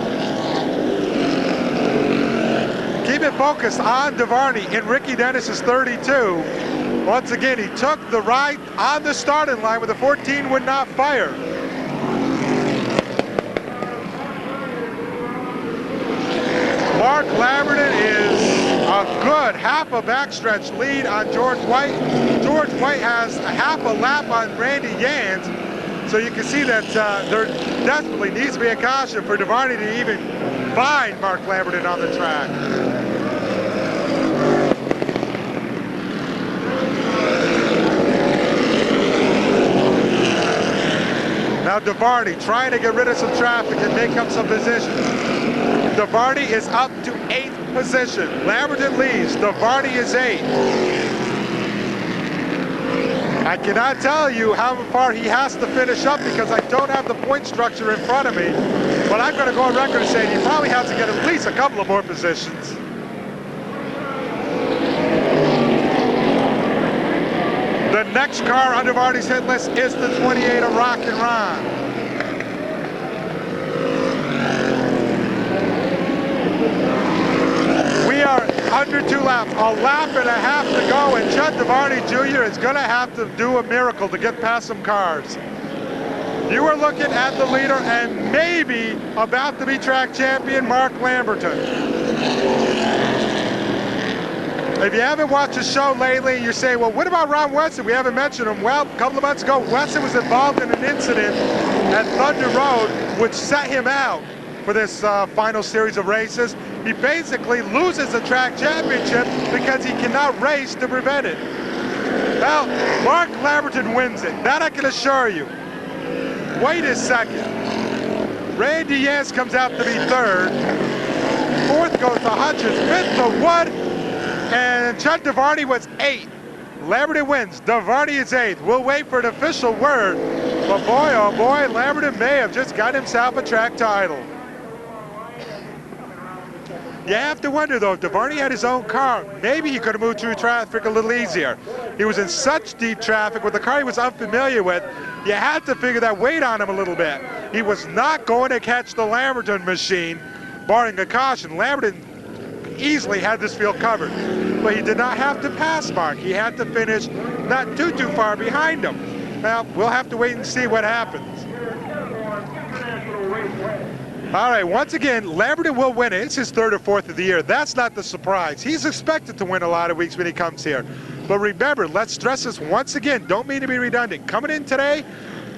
Keep it focused on DeVarney in Ricky Dennis's 32. Once again, he took the ride on the starting line with the 14 would not fire. Mark Lamberton is a good half a backstretch lead on George White. George White has a half a lap on Randy Yans, so you can see that there definitely needs to be a caution for DeVarney to even find Mark Lamberton on the track. Now DeVarney trying to get rid of some traffic and make up some positions. DeVarney is up to 8th position. Lamberton leads. DeVarney is 8th. I cannot tell you how far he has to finish up because I don't have the point structure in front of me. But I'm going to go on record and say he probably has to get at least a couple of more positions. The next car on DeVarney's hit list is the 28 of Rock and Ron. We are under 2 laps, a lap and a half to go, and Chet DeVarney Jr. is going to have to do a miracle to get past some cars. You are looking at the leader and maybe about to be track champion, Mark Lamberton. If you haven't watched the show lately, you say, well, what about Ron Weston? We haven't mentioned him. Well, a couple of months ago, Weston was involved in an incident at Thunder Road, which set him out for this final series of races. He basically loses the track championship because he cannot race to prevent it. Well, Mark Lamberton wins it. That I can assure you. White is second. Randy Yance comes out to be third. Fourth goes to Hutchins, fifth to Wood, and Chuck DeVarney was eighth. Lamberton wins. DeVarney is eighth. We'll wait for an official word. But boy, oh boy, Lamberton may have just got himself a track title. You have to wonder, though, if DeVarney had his own car, maybe he could have moved through traffic a little easier. He was in such deep traffic with the car he was unfamiliar with, you had to figure that weight on him a little bit. He was not going to catch the Lamberton machine, barring a caution. Lamberton easily had this field covered, but he did not have to pass Mark. He had to finish not too far behind him. Now, we'll have to wait and see what happens. All right, once again, Lamberton will win it. It's his third or fourth of the year. That's not the surprise. He's expected to win a lot of weeks when he comes here. But remember, let's stress this once again. Don't mean to be redundant. Coming in today,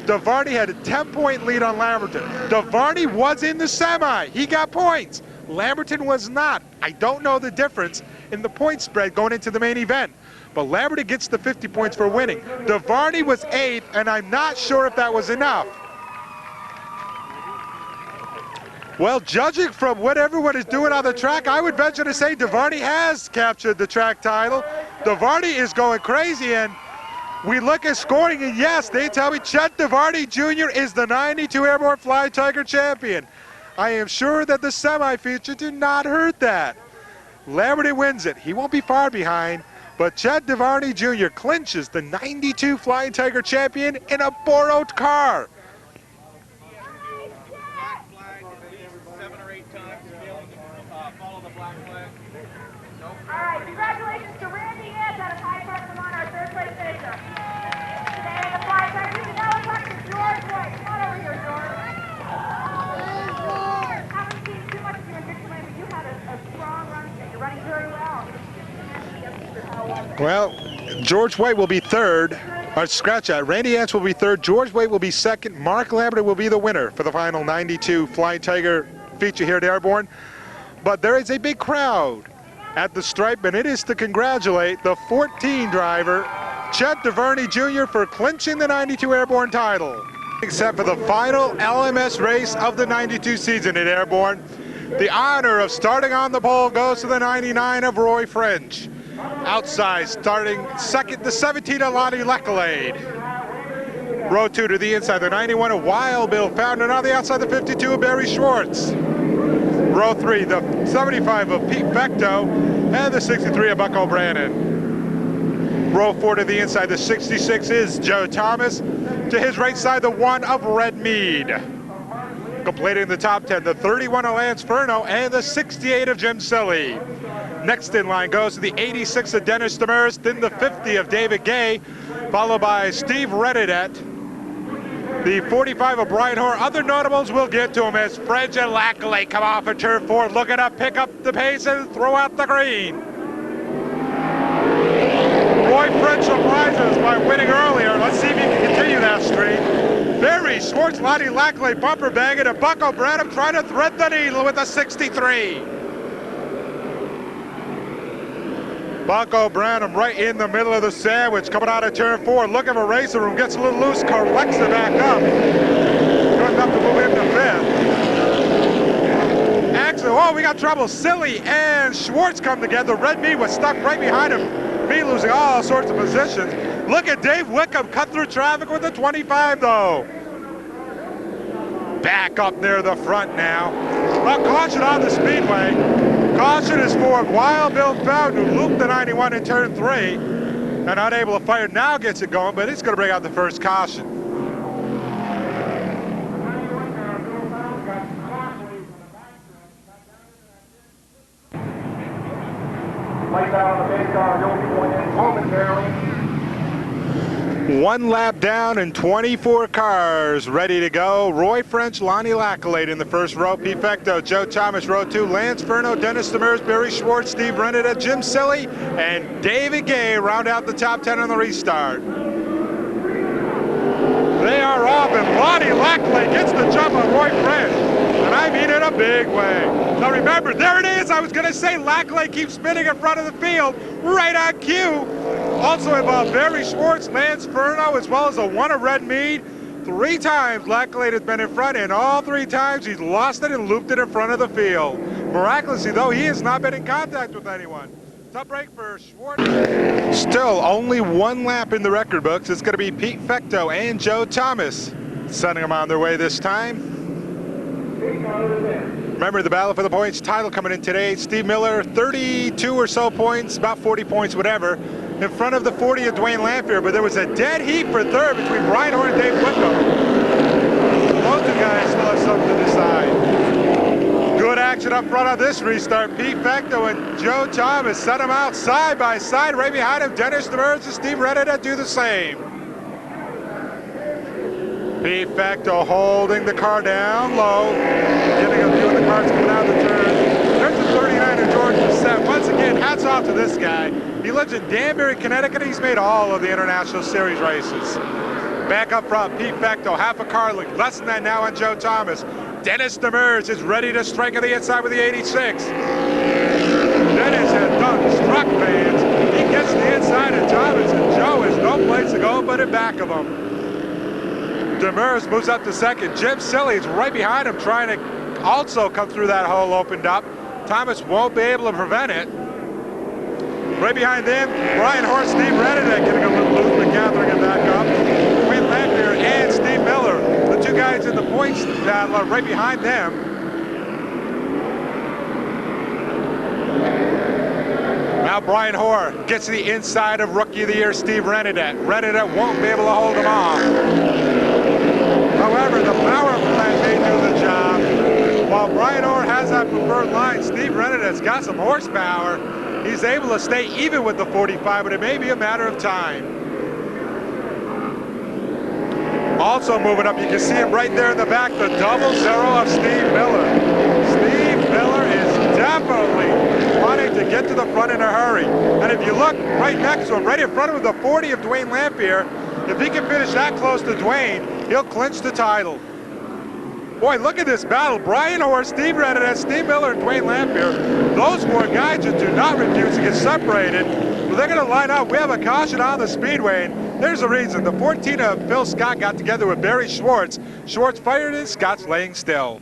DeVarney had a 10-point lead on Lamberton. DeVarney was in the semi. He got points. Lamberton was not. I don't know the difference in the point spread going into the main event. But Lamberton gets the 50 points for winning. DeVarney was eighth, and I'm not sure if that was enough. Well, judging from what everyone is doing on the track, I would venture to say DeVarney has captured the track title. DeVarney is going crazy, and we look at scoring, and yes, they tell me Chet DeVarney Jr. is the 92 Airborne Flying Tiger champion. I am sure that the semi-feature did not hurt that. Lamberton wins it. He won't be far behind, but Chet DeVarney Jr. clinches the 92 Flying Tiger champion in a borrowed car. All right, congratulations to Randy Yance out of High Park, Vermont, our third place finisher. Today in the fly section, we now talk to George White. Come on over here, George. Haven't seen too much of you in Dixieland, but you had a strong run today. You're running very well. Well, George White will be third. Or scratch that. Randy Yance will be third. George White will be second. Mark Lamberton will be the winner for the final 92 Flying Tiger feature here at Airborne. But there is a big crowd at the stripe, and it is to congratulate the 14 driver, Chet DeVarney Jr., for clinching the 92 Airborne title. Except for the final LMS race of the 92 season at Airborne. The honor of starting on the pole goes to the 99 of Roy French. Outside, starting second, the 17 of Lonnie Lackalade. Row 2 to the inside, the 91 of Wild Bill Fountain, and on the outside, the 52 of Barry Schwartz. Row 3, the 75 of Pete Vecto, and the 63 of Buck O'Brien. Row 4 to the inside, the 66 is Joe Thomas. To his right side, the 1 of Red Mead. Completing the top 10, the 31 of Lance Furno, and the 68 of Jim Silly. Next in line goes to the 86 of Dennis Demers, then the 50 of David Gay, followed by Steve Reddidet, the 45 of Brian Hoare. Other notables we'll get to him as French and Lackalay come off of turn 4, looking to pick up the pace and throw out the green. Roy French surprises by winning earlier. Let's see if he can continue that streak. Barry Schwartz, Lonnie Lackalay bumper bagging, and Buck O'Brien trying to thread the needle with a 63. Buck O'Brien right in the middle of the sandwich, coming out of turn 4, looking for racer room, gets a little loose, collects it back up. Good enough to move into 5th. Actually, oh, we got trouble. Silly and Schwartz come together. Red Mead was stuck right behind him. Mead losing all sorts of positions. Look at Dave Wickham cut through traffic with a 25, though. Back up near the front now. Well, caution on the speedway. Caution is for Wild Bill Fountain, who looped the 91 in turn 3 and unable to fire. Now gets it going, but it's going to bring out the first caution. Lights out on the base car, you'll be going in momentarily. 1 lap down and 24 cars ready to go. Roy French, Lonnie Lackalade in the first row. Pete Vecto, Joe Thomas, row 2. Lance Furno, Dennis Demers, Barry Schwartz, Steve Renetta, Jim Silly, and David Gay round out the top 10 on the restart. They are off, and Lonnie Lackalade gets the jump on Roy French. And I mean in a big way. Now remember, there it is. I was going to say Lackalay keeps spinning in front of the field, right on cue. Also involved Barry Schwartz, Lance Furno, as well as a 1 of Red Mead. 3 times Lacklade has been in front, and all 3 times he's lost it and looped it in front of the field. Miraculously, though, he has not been in contact with anyone. Top break for Schwartz. Still only 1 lap in the record books. It's going to be Pete Fecto and Joe Thomas sending them on their way this time. Remember the battle for the points title coming in today. Steve Miller, 32 or so points, about 40 points, whatever, in front of the 40 of Dwayne Lamphere, but there was a dead heat for third between Brian Hoare and Dave Whitcomb. Both the guys still have something to decide. Good action up front on this restart. Pete Fecto and Joe Thomas set them out side by side. Right behind him, Dennis Demers and Steve Renetta do the same. Pete Fecto holding the car down low, getting a view of the cars coming out of the turn. There's the 39 of George Bissett. Once again, hats off to this guy. He lives in Danbury, Connecticut. He's made all of the International Series races. Back up front, Pete Fecto, half a car length, less than that now on Joe Thomas. Dennis Demers is ready to strike on the inside with the 86. Dennis has done struck fans. He gets the inside of Thomas, and Joe has no place to go but in back of him. Demers moves up to second. Jim Silly's right behind him, trying to also come through that hole opened up. Thomas won't be able to prevent it. Right behind them, Brian Hoare, Steve Renetta getting a little loose, but gathering it back up. Dwayne Lamphere and Steve Miller, the 2 guys in the points battle, are right behind them. Now Brian Hoare gets to the inside of Rookie of the Year, Steve Renetta. Renetta won't be able to hold him off. However, the power plant may do the job. While Brian Hoare has that preferred line, Steve Renetta's got some horsepower. He's able to stay even with the 45, but it may be a matter of time. Also moving up, you can see him right there in the back, the 00 of Steve Miller. Steve Miller is definitely wanting to get to the front in a hurry. And if you look right next to him, right in front of him, the 40 of Dwayne Lamphere, if he can finish that close to Dwayne, he'll clinch the title. Boy, look at this battle. Brian Hoare, Steve Renetta, Steve Miller, and Dwayne Lamphere. Those 4 guys just do not refuse to get separated. But they're going to line up. We have a caution on the speedway. And there's a reason. The 14 of Phil Scott got together with Barry Schwartz. Schwartz fired it. Scott's laying still.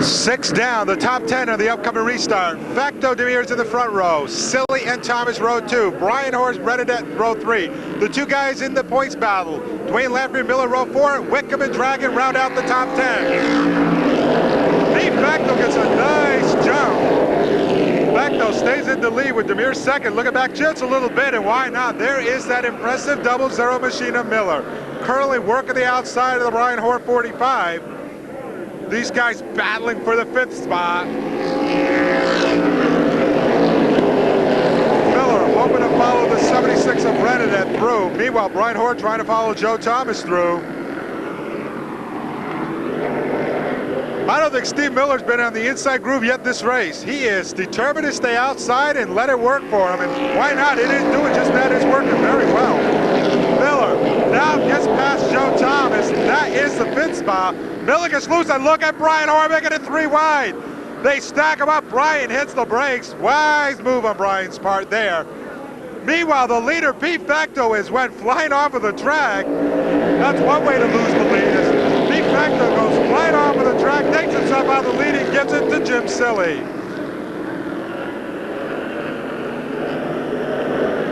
Six down, the top 10 of the upcoming restart. Fecto Demers in the front row. Silly and Thomas row 2. Brian Hoare, Renetta row 3. The 2 guys in the points battle. Dwayne Lamphere, Miller row 4. Whitcomb and Dragon round out the top 10. Pete Fecto gets a nice jump. Fecto stays in the lead with Demers second. Looking back just a little bit, and why not? There is that impressive 00 machine of Miller. Currently working the outside of the Brian Hoare 45. These guys battling for the 5th spot. Miller hoping to follow the 76 of Renetta through. Meanwhile, Brian Hoare trying to follow Joe Thomas through. I don't think Steve Miller's been on the inside groove yet this race. He is determined to stay outside and let it work for him. And why not? It is doing just that. It's working very well. Miller now gets past Joe Thomas. That is the 5th spot. Miller gets loose, and look at Brian Hoare making it 3 wide. They stack him up. Brian hits the brakes. Wise move on Brian's part there. Meanwhile, the leader, Pete Fecto, went flying off of the track. That's one way to lose the lead. Pete Fecto goes flying off of the track, takes himself out of the lead, and gives it to Jim Silly.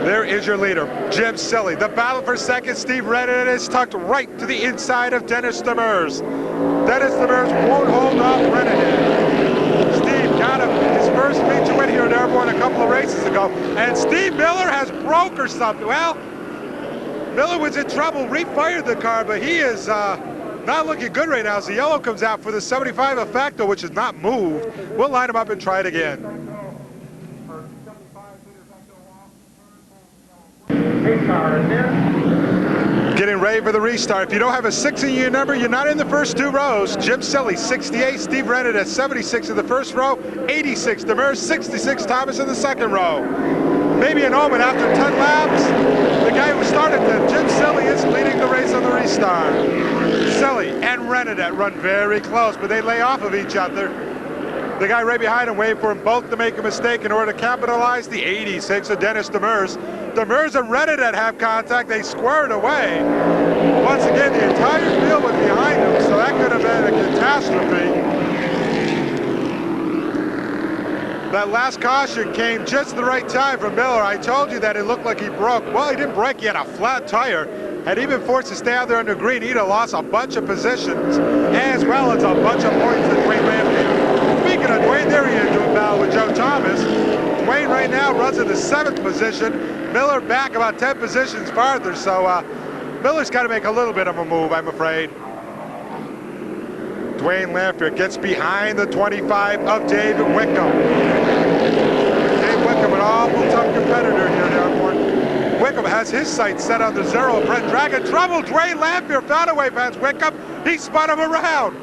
There is your leader, Jim Silly. The battle for second, Steve Renetta, is tucked right to the inside of Dennis Demers. Dennis Demers won't hold off Renetta. Steve got him his first feature win here at Airborne a couple of races ago. And Steve Miller has broke or something. Well, Miller was in trouble, refired the car, but he is not looking good right now as the yellow comes out for the 75 of Fecto, which is not moved. We'll line him up and try it again. Getting ready for the restart. If you don't have a 6 in your number, you're not in the first 2 rows. Jim Silly, 68. Steve Renetta, 76 in the first row. 86 Demers, 66 Thomas in the second row. Maybe an omen after 10 laps. The guy who started them, Jim Silly, is leading the race on the restart. Silly and Renetta run very close, but they lay off of each other. The guy right behind him waiting for them both to make a mistake in order to capitalize. The 86 of Dennis Demers. Demers and Reddit have contact. They squared away. Once again, the entire field was behind him, so that could have been a catastrophe. That last caution came just the right time for Miller. I told you that it looked like he broke. Well, he didn't break. He had a flat tire. Had he been forced to stay out there under green, he'd have lost a bunch of positions, as well as a bunch of points that Dwayne Lampkin. Speaking of Dwayne, there he is doing battle with Joe Thomas. Dwayne right now runs in the 7th position. Miller back about 10 positions farther, so Miller's got to make a little bit of a move, I'm afraid. Dwayne Lampkin gets behind the 25 of David Wickham. Dave Wickham, an awful tough competitor here in Airborne. Wickham has his sights set on the 0. Brent Dragon trouble. Dwayne Lampkin found a way past Wickham. He spun him around.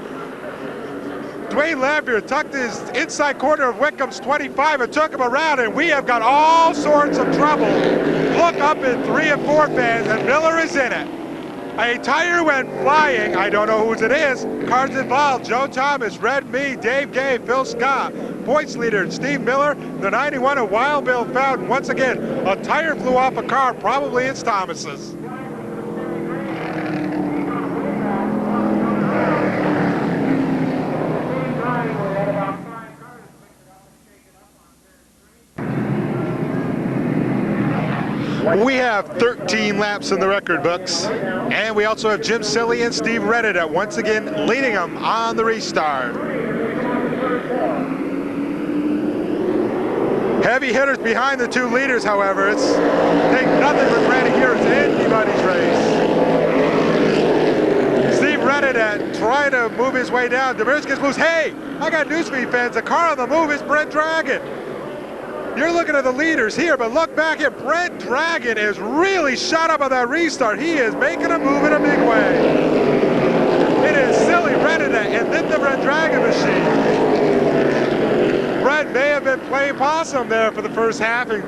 Dwayne Lampkin tucked his inside corner of Wickham's 25 and took him around, and we have got all sorts of trouble. Look up in 3 and 4 fans, and Miller is in it. A tire went flying. I don't know whose it is. Cars involved: Joe Thomas, Red Me, Dave Gay, Phil Scott. Points leader Steve Miller. The 91 of Wild Bill Fountain. Once again, a tire flew off a car. Probably it's Thomas's. We have 13 laps in the record books, and we also have Jim Silly and Steve Reddit once again leading them on the restart. Heavy hitters behind the 2 leaders, however. It's take nothing for granted here. It's anybody's race. Steve Reddit trying to move his way down. Demers gets loose. Hey, I got news for you fans. The car on the move is Brent Dragon. You're looking at the leaders here, but look back at Brent Dragon is really shot up on that restart. He is making a move in a big way. It is Silly Reddit and then the Brent Dragon machine. Brent may have been playing possum there for the first half and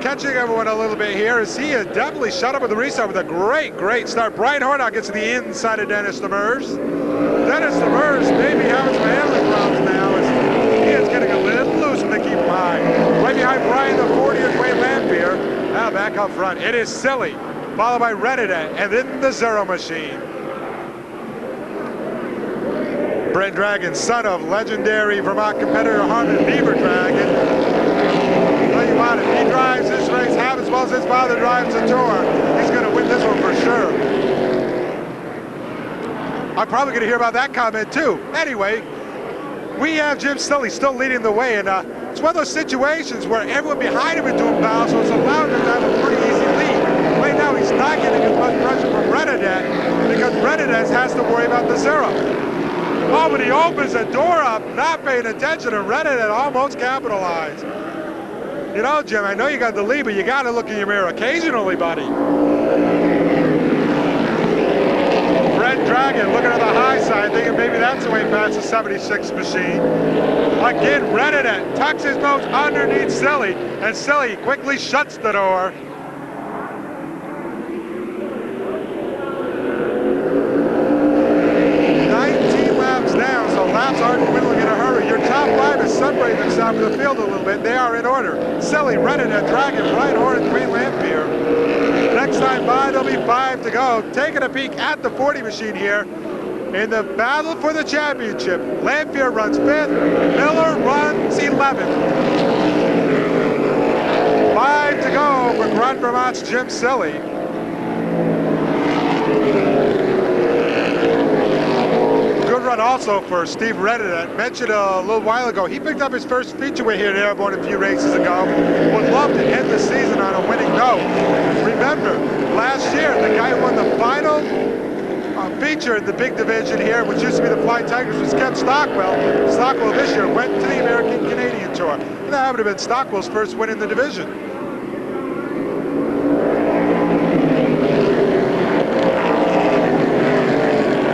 catching everyone a little bit here, as he has definitely shut up with the restart with a great start. Brian Hornock gets to the inside of Dennis Demers. Dennis Demers may be having some handling problems now, as he is getting a little loose when they keep him high. Right behind Brian, the 40 is Wayne Lamphere. Now back up front, it is Silly, followed by Reddit, and then the 0 machine. Brent Dragon, son of legendary Vermont competitor Harmon Beaver Dragon. Tell you what, if he drives this race half as well as his father drives the Tour, he's going to win this one for sure. I'm probably going to hear about that comment too. Anyway, we have Jim Silly still leading the way, and it's one of those situations where everyone behind him is doing battle, so it's allowed him to have a pretty easy lead. Right now, he's not getting as much pressure from Reddit because Reddit has to worry about the 0. Oh, but he opens the door up, not paying attention, and Reddit almost capitalized. You know, Jim, I know you got the lead, but you got to look in your mirror occasionally, buddy. Brent Dragon looking at the high side, thinking maybe that's the way past the 76 machine. Again, Reddit tucks his nose underneath Silly, and Silly quickly shuts the door. Down, so laps aren't dwindling in a hurry. Your top 5 is separating themselves from the field a little bit. They are in order. Silly, Reddit, Dragon, Brian Horn, and Dwayne Lamphere. Next time by, there'll be 5 to go. Taking a peek at the 40 machine here in the battle for the championship. Lamphere runs 5th. Miller runs 11th. 5 to go for Grunt Vermont's Jim Silly. Good run also for Steve Reddit. I mentioned a little while ago, he picked up his first feature win here at Airborne a few races ago. Would love to end the season on a winning note. Remember, last year, the guy who won the final feature in the big division here, which used to be the Flying Tigers, was Ken Stockwell. Stockwell this year went to the American Canadian Tour. And that would have been Stockwell's first win in the division.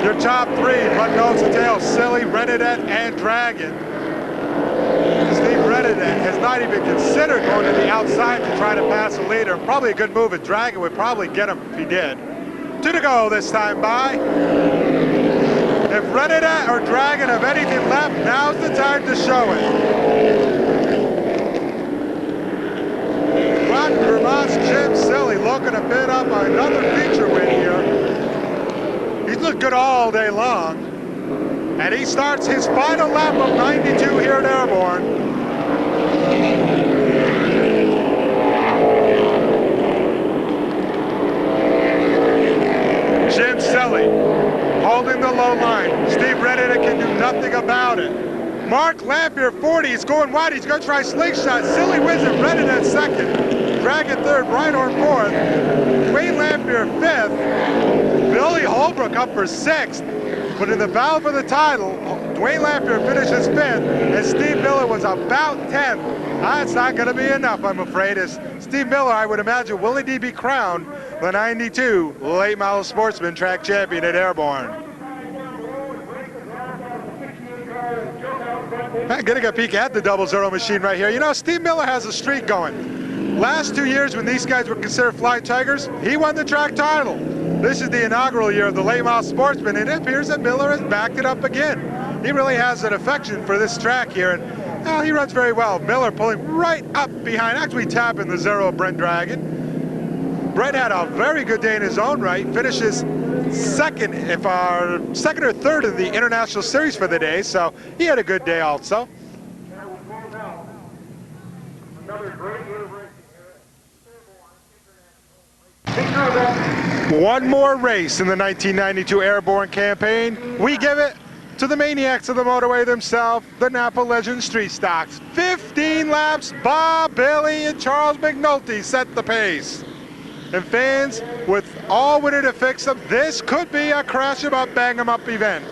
Your top 3, front nose and tail, Silly, Reddit, and Dragon. Steve Reddit has not even considered going to the outside to try to pass the leader. Probably a good move, and Dragon would probably get him if he did. 2 to go this time by. If Reddit or Dragon have anything left, now's the time to show it. But Vermont's Jim Silly looking to bid up another feature win here. He's looked good all day long. And he starts his final lap of 92 here at Airborne. Jim Selly holding the low line. Steve Reddit can do nothing about it. Mark Lampier, 40, he's going wide. He's going to try slingshot. Silly wins it. Reddit at second. Dragon third. Reinhorn fourth. Dwayne Lampier fifth. Billy Holbrook up for sixth. But in the battle for the title, Dwayne Lampier finishes fifth, and Steve Miller was about 10th. That's not going to be enough, I'm afraid, as Steve Miller, I would imagine, will indeed be crowned the 92 late model sportsman track champion at Airborne. I'm getting a peek at the 00 machine right here. You know, Steve Miller has a streak going. Last 2 years when these guys were considered Flying Tigers, he won the track title. This is the inaugural year of the late model sportsman, and it appears that Miller has backed it up again. He really has an affection for this track here, and well, he runs very well. Miller pulling right up behind, actually tapping the 0 Brent Dragon. Brent had a very good day in his own right, finishes second or third in the International Series for the day, so he had a good day also. One more race in the 1992 Airborne campaign. We give it to the maniacs of the motorway themselves, the Napa Legend Street Stocks. 15 laps, Bob Bailey and Charles McNulty set the pace. And fans, with all winning to fix them, this could be a crash 'em up, bang 'em up event.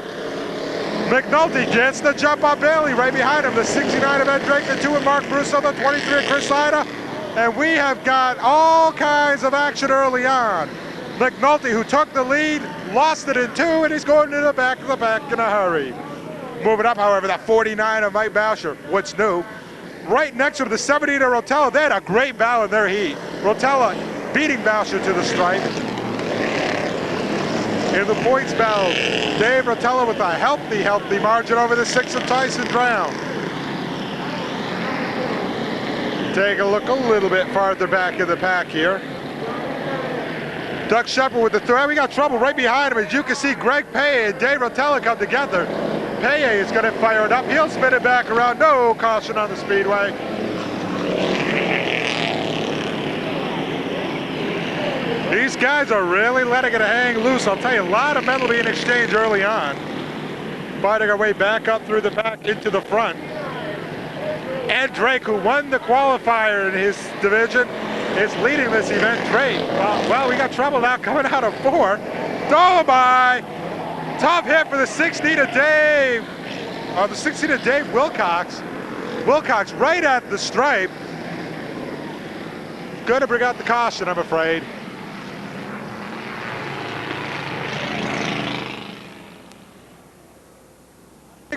McNulty gets the jump on Bailey right behind him. The 69 of Ed Drake, the 2 of Mark Brusso, the 23 of Chris Ida. And we have got all kinds of action early on. McNulty, who took the lead, lost it in 2, and he's going to the back of the pack in a hurry. Moving up, however, that 49 of Mike Boucher, what's new. Right next to the 78 of Rotella, they had a great battle in their heat. Rotella beating Boucher to the stripe. In the points battle, Dave Rotella with a healthy margin over the 6 of Tyson Brown. Take a look a little bit farther back in the pack here. Doug Shepard with the third. We got trouble right behind him. As you can see, Greg Paye and Dave Rotella come together. Paye is going to fire it up. He'll spin it back around. No caution on the speedway. These guys are really letting it hang loose. I'll tell you, a lot of metal being exchanged early on. Fighting our way back up through the back into the front. Ed Drake, who won the qualifier in his division, is leading this event. Drake, well, we got trouble now coming out of 4. Dolomite, tough hit for the 16 of Dave. The 16 of Dave Wilcox. Wilcox right at the stripe. Going to bring out the caution, I'm afraid.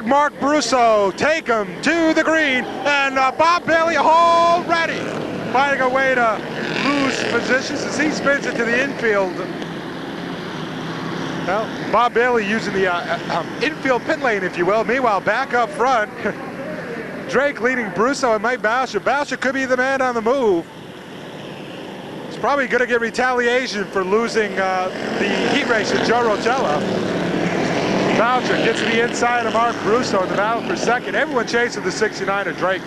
Mark Brusso take him to the green, and Bob Bailey already finding a way to lose positions as he spins it to the infield. Well, Bob Bailey using the infield pit lane, if you will. Meanwhile, back up front, Drake leading Brusso and Mike Boucher. Boucher could be the man on the move. He's probably going to get retaliation for losing the heat race with Joe Rotella. Boucher gets to the inside of Mark Brusso in the battle for second. Everyone chasing the 69 of Drake.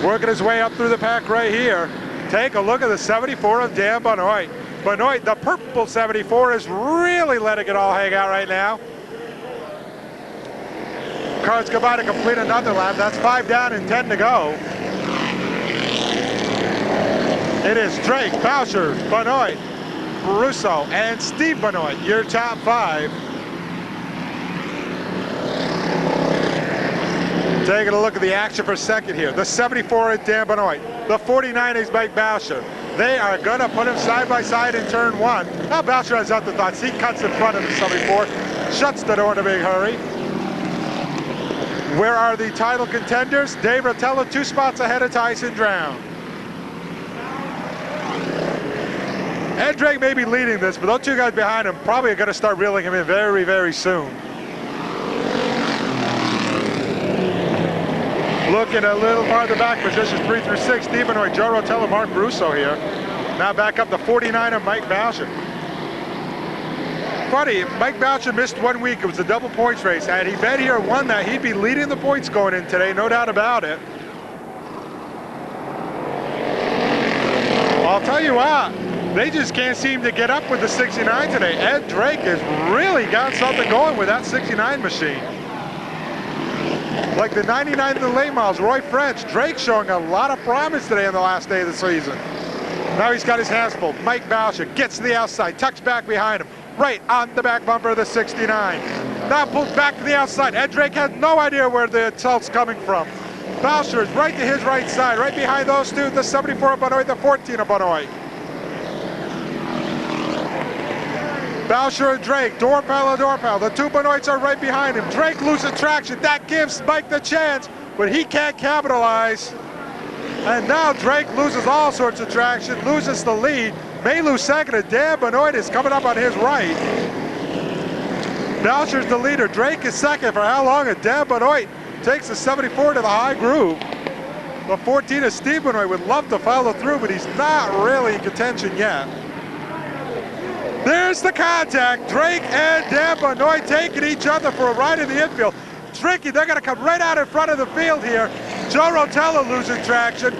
Working his way up through the pack right here. Take a look at the 74 of Dan Benoit. Benoit, the purple 74, is really letting it all hang out right now. Cars come by to complete another lap. That's 5 down and 10 to go. It is Drake, Boucher, Benoit, Brusso, and Steve Benoit, your top 5. Taking a look at the action for second here. The 74 is Dan Benoit. The 49 is Mike Boucher. They are going to put him side by side in turn 1. Now Boucher has other thoughts. He cuts in front of the 74, shuts the door in a big hurry. Where are the title contenders? Dave Rotella 2 spots ahead of Tyson Drown. Ed Drake may be leading this, but those 2 guys behind him probably are going to start reeling him in very, very soon. Looking a little farther back, positions 3 through 6, Steve Benoit, Joe Rotella, Mark Russo here. Now back up to 49 of Mike Boucher. Funny, Mike Boucher missed 1 week. It was a double points race. Had he been here and won that, he'd be leading the points going in today, no doubt about it. I'll tell you what, they just can't seem to get up with the 69 today. Ed Drake has really got something going with that 69 machine. Like the 99 in the late models, Roy French, Drake showing a lot of promise today on the last day of the season. Now he's got his hands full. Mike Boucher gets to the outside, tucks back behind him, right on the back bumper of the 69. Now pulls back to the outside. Ed Drake has no idea where the assault's coming from. Boucher is right to his right side, right behind those two, the 74 of Benoit, the 14 of Benoit. Boucher and Drake, door pal. The two Benoits are right behind him. Drake loses traction. That gives Mike the chance, but he can't capitalize. And now Drake loses all sorts of traction, loses the lead. May lose second, and Dan Benoit is coming up on his right. Boucher's the leader. Drake is second for how long? And Dan Benoit takes the 74 to the high groove. The 14 of Steve Benoit would love to follow through, but he's not really in contention yet. There's the contact. Drake and Dan Benoit taking each other for a ride in the infield. Tricky, they're going to come right out in front of the field here. Joe Rotella losing traction.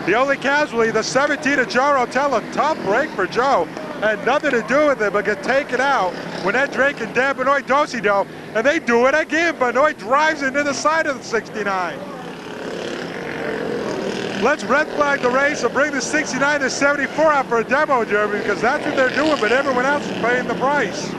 The only casualty, the 17 of Joe Rotella. Tough break for Joe. Had nothing to do with it, but get taken out when Ed Drake and Dan Benoit do-si-do, and they do it again. Benoit drives into the side of the 69. Let's red flag the race and bring the 69 to 74 out for a demo derby, because that's what they're doing, but everyone else is paying the price.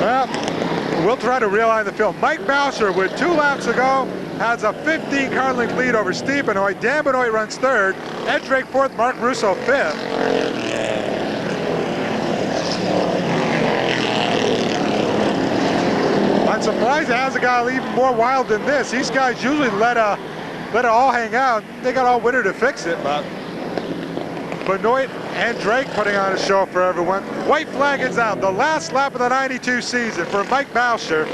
Well, we'll try to realign the field. Mike Boucher, with 2 laps to go, has a 15 car length lead over Steve Benoit. Dan Benoit runs third. Ed Drake fourth. Mark Russo fifth. I'm surprised it hasn't got even more wild than this. These guys usually let it all hang out. They got all winter to fix it, but Benoit and Drake putting on a show for everyone. White flag is out. The last lap of the 92 season for Mike Boucher.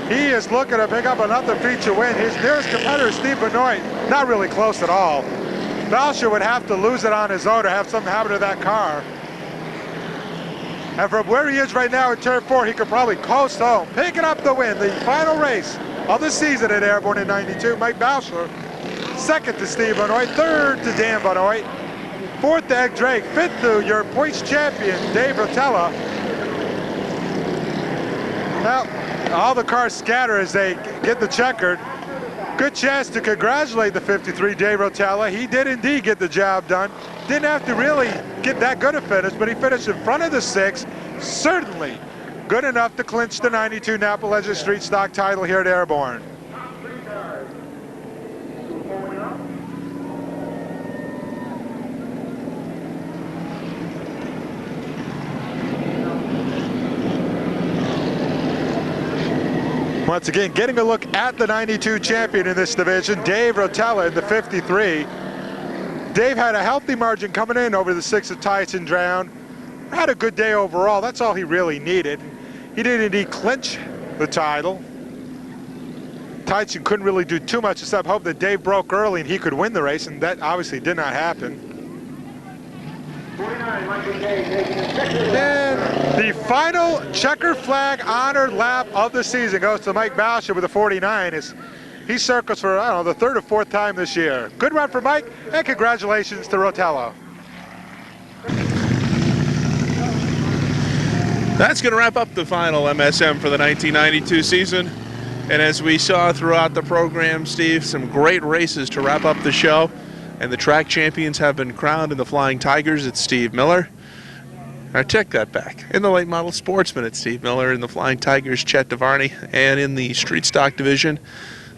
He is looking to pick up another feature win. His nearest competitor, Steve Benoit, not really close at all. Boucher would have to lose it on his own or have something happen to that car. And from where he is right now in turn 4, he could probably coast home. Picking up the win, the final race of the season at Airborne in 92. Mike Boucher, second to Steve Benoit, third to Dan Benoit, fourth to Ed Drake, fifth to your points champion, Dave Rotella. Now, all the cars scatter as they get the checkered. Good chance to congratulate the 53, Dave Rotella. He did indeed get the job done. Didn't have to really get that good a finish, but he finished in front of the 6. Certainly good enough to clinch the 92 Napa Legend Street Stock title here at Airborne. Once again, getting a look at the 92 champion in this division, Dave Rotella in the 53. Dave had a healthy margin coming in over the 6 of Tyson Drown. Had a good day overall. That's all he really needed. He didn't indeed clinch the title. Tyson couldn't really do too much except hope that Dave broke early and he could win the race, and that obviously did not happen. Then the final checker flag honored lap of the season goes to Mike Boucher with a 49. As he circles for, I don't know, the 3rd or 4th time this year. Good run for Mike, and congratulations to Rotella. That's going to wrap up the final MSM for the 1992 season. And as we saw throughout the program, Steve, some great races to wrap up the show. And the track champions have been crowned in the Flying Tigers. It's Steve Miller. I take that back. In the late model sportsman, it's Steve Miller. In the Flying Tigers, Chet DeVarney. And in the street stock division,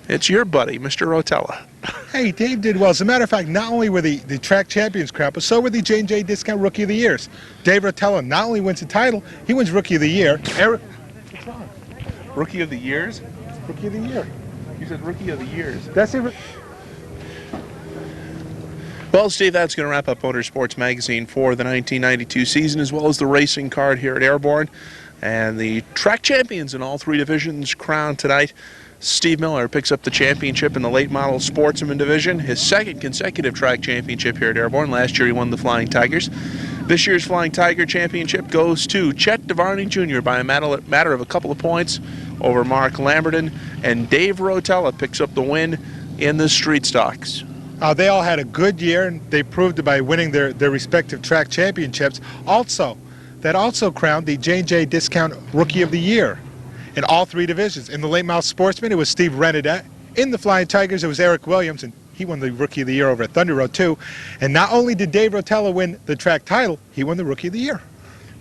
it's your buddy, Mr. Rotella. Hey, Dave did well. As a matter of fact, not only were the track champions crowned, but so were the J&J Discount Rookie of the Years. Dave Rotella not only wins the title, he wins Rookie of the Year. What's wrong? Rookie of the Years? Rookie of the Year. You said Rookie of the Years. That's it. Well, Steve, that's going to wrap up MotorSports Magazine for the 1992 season, as well as the racing card here at Airborne. And the track champions in all three divisions crowned tonight. Steve Miller picks up the championship in the late model sportsman division, his second consecutive track championship here at Airborne. Last year he won the Flying Tigers. This year's Flying Tiger championship goes to Chet DeVarney Jr. by a matter of a couple of points over Mark Lamberton, and Dave Rotella picks up the win in the street stocks. They all had a good year, and they proved it by winning their respective track championships. That also crowned the J&J Discount Rookie of the Year in all three divisions. In the late model sportsman, it was Steve Renadette. In the Flying Tigers, it was Eric Williams, and he won the Rookie of the Year over at Thunder Road too. And not only did Dave Rotella win the track title, he won the Rookie of the Year.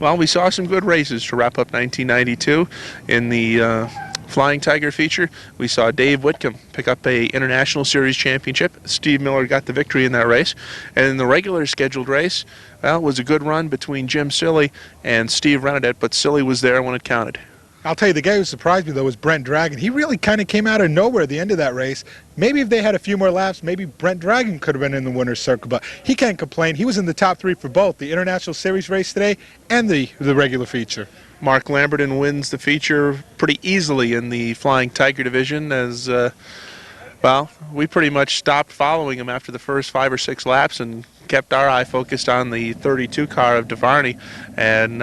Well, we saw some good races to wrap up 1992 in the Flying Tiger feature. We saw Dave Whitcomb pick up a International Series championship. Steve Miller got the victory in that race. And in the regular scheduled race, well, it was a good run between Jim Silly and Steve Renadette, but Silly was there when it counted. I'll tell you, the guy who surprised me, though, was Brent Dragon. He really kind of came out of nowhere at the end of that race. Maybe if they had a few more laps, maybe Brent Dragon could have been in the winner's circle, but he can't complain. He was in the top three for both the International Series race today and the regular feature. Mark Lamberton wins the feature pretty easily in the Flying Tiger division as, well, we pretty much stopped following him after the first 5 or 6 laps and kept our eye focused on the 32 car of DeVarney. And,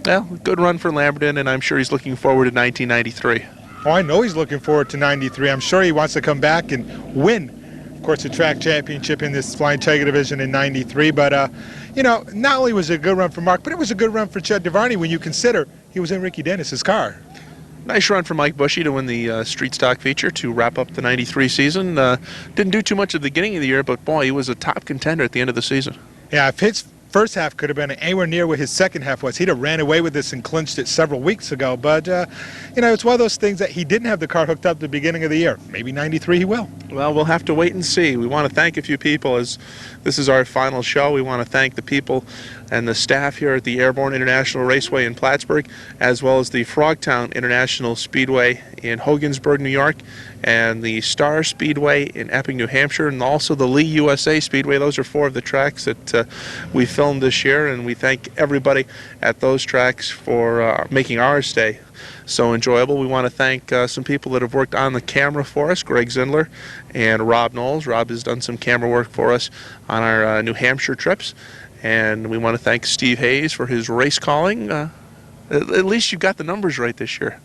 well, good run for Lamberton, and I'm sure he's looking forward to 1993. Oh, I know he's looking forward to 93. I'm sure he wants to come back and win, of course, the track championship in this Flying Tiger division in 93. But, you know, not only was it a good run for Mark, but it was a good run for Chet DeVarney when you consider he was in Ricky Dennis's car. Nice run for Mike Bushy to win the street stock feature to wrap up the 93 season. Didn't do too much at the beginning of the year, but boy, he was a top contender at the end of the season. Yeah, if his first half could have been anywhere near what his second half was, he'd have ran away with this and clinched it several weeks ago. But, you know, it's one of those things that he didn't have the car hooked up at the beginning of the year. Maybe 93 he will. Well, we'll have to wait and see. We want to thank a few people as this is our final show. We want to thank the people and the staff here at the Airborne International Raceway in Plattsburgh, as well as the Frogtown International Speedway in Hogansburg, New York, and the Star Speedway in Epping, New Hampshire, and also the Lee USA Speedway. Those are 4 of the tracks that we filmed this year, and we thank everybody at those tracks for making our stay so enjoyable. We want to thank some people that have worked on the camera for us, Greg Zindler and Rob Knowles. Rob has done some camera work for us on our New Hampshire trips. And we want to thank Steve Hayes for his race calling. At least you got the numbers right this year.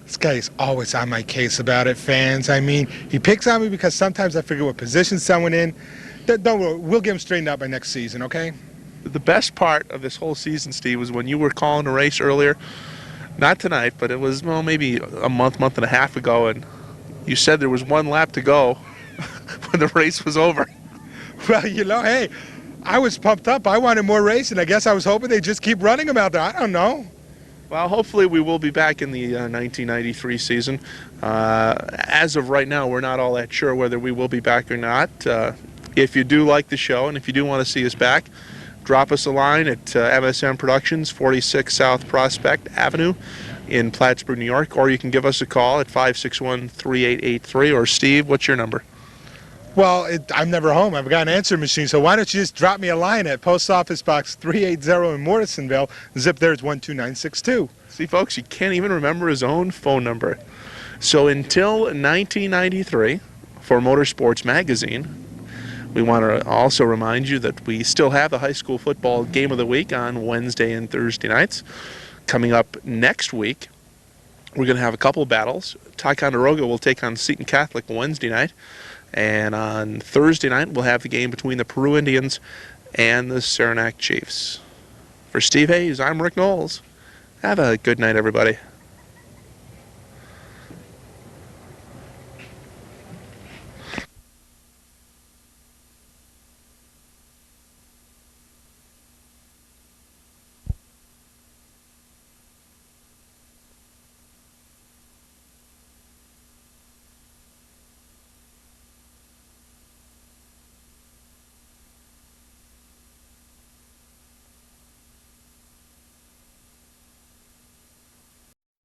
This guy is always on my case about it, fans. I mean, he picks on me because sometimes I forget what position someone in. Don't worry, we'll get him straightened out by next season, okay? The best part of this whole season, Steve, was when you were calling a race earlier. Not tonight, but it was, well, maybe a month and a half ago, and you said there was 1 lap to go when the race was over. Well, you know, hey, I was pumped up. I wanted more racing. I guess I was hoping they'd just keep running them out there. I don't know. Well, hopefully we will be back in the 1993 season. As of right now, we're not all that sure whether we will be back or not. If you do like the show and if you do want to see us back, drop us a line at MSM Productions, 46 South Prospect Avenue in Plattsburgh, New York, or you can give us a call at 561-3883. Or Steve, what's your number? Well, I'm never home. I've got an answer machine, so why don't you just drop me a line at Post Office Box 380 in Morrisonville. Zip there is 12962. See, folks, you can't even remember his own phone number. So until 1993, for MotorSports Magazine, we want to also remind you that we still have the high school football game of the week on Wednesday and Thursday nights. Coming up next week, we're going to have a couple of battles. Ticonderoga will take on Seton Catholic Wednesday night. And on Thursday night, we'll have the game between the Peru Indians and the Saranac Chiefs. For Steve Hayes, I'm Rick Knowles. Have a good night, everybody.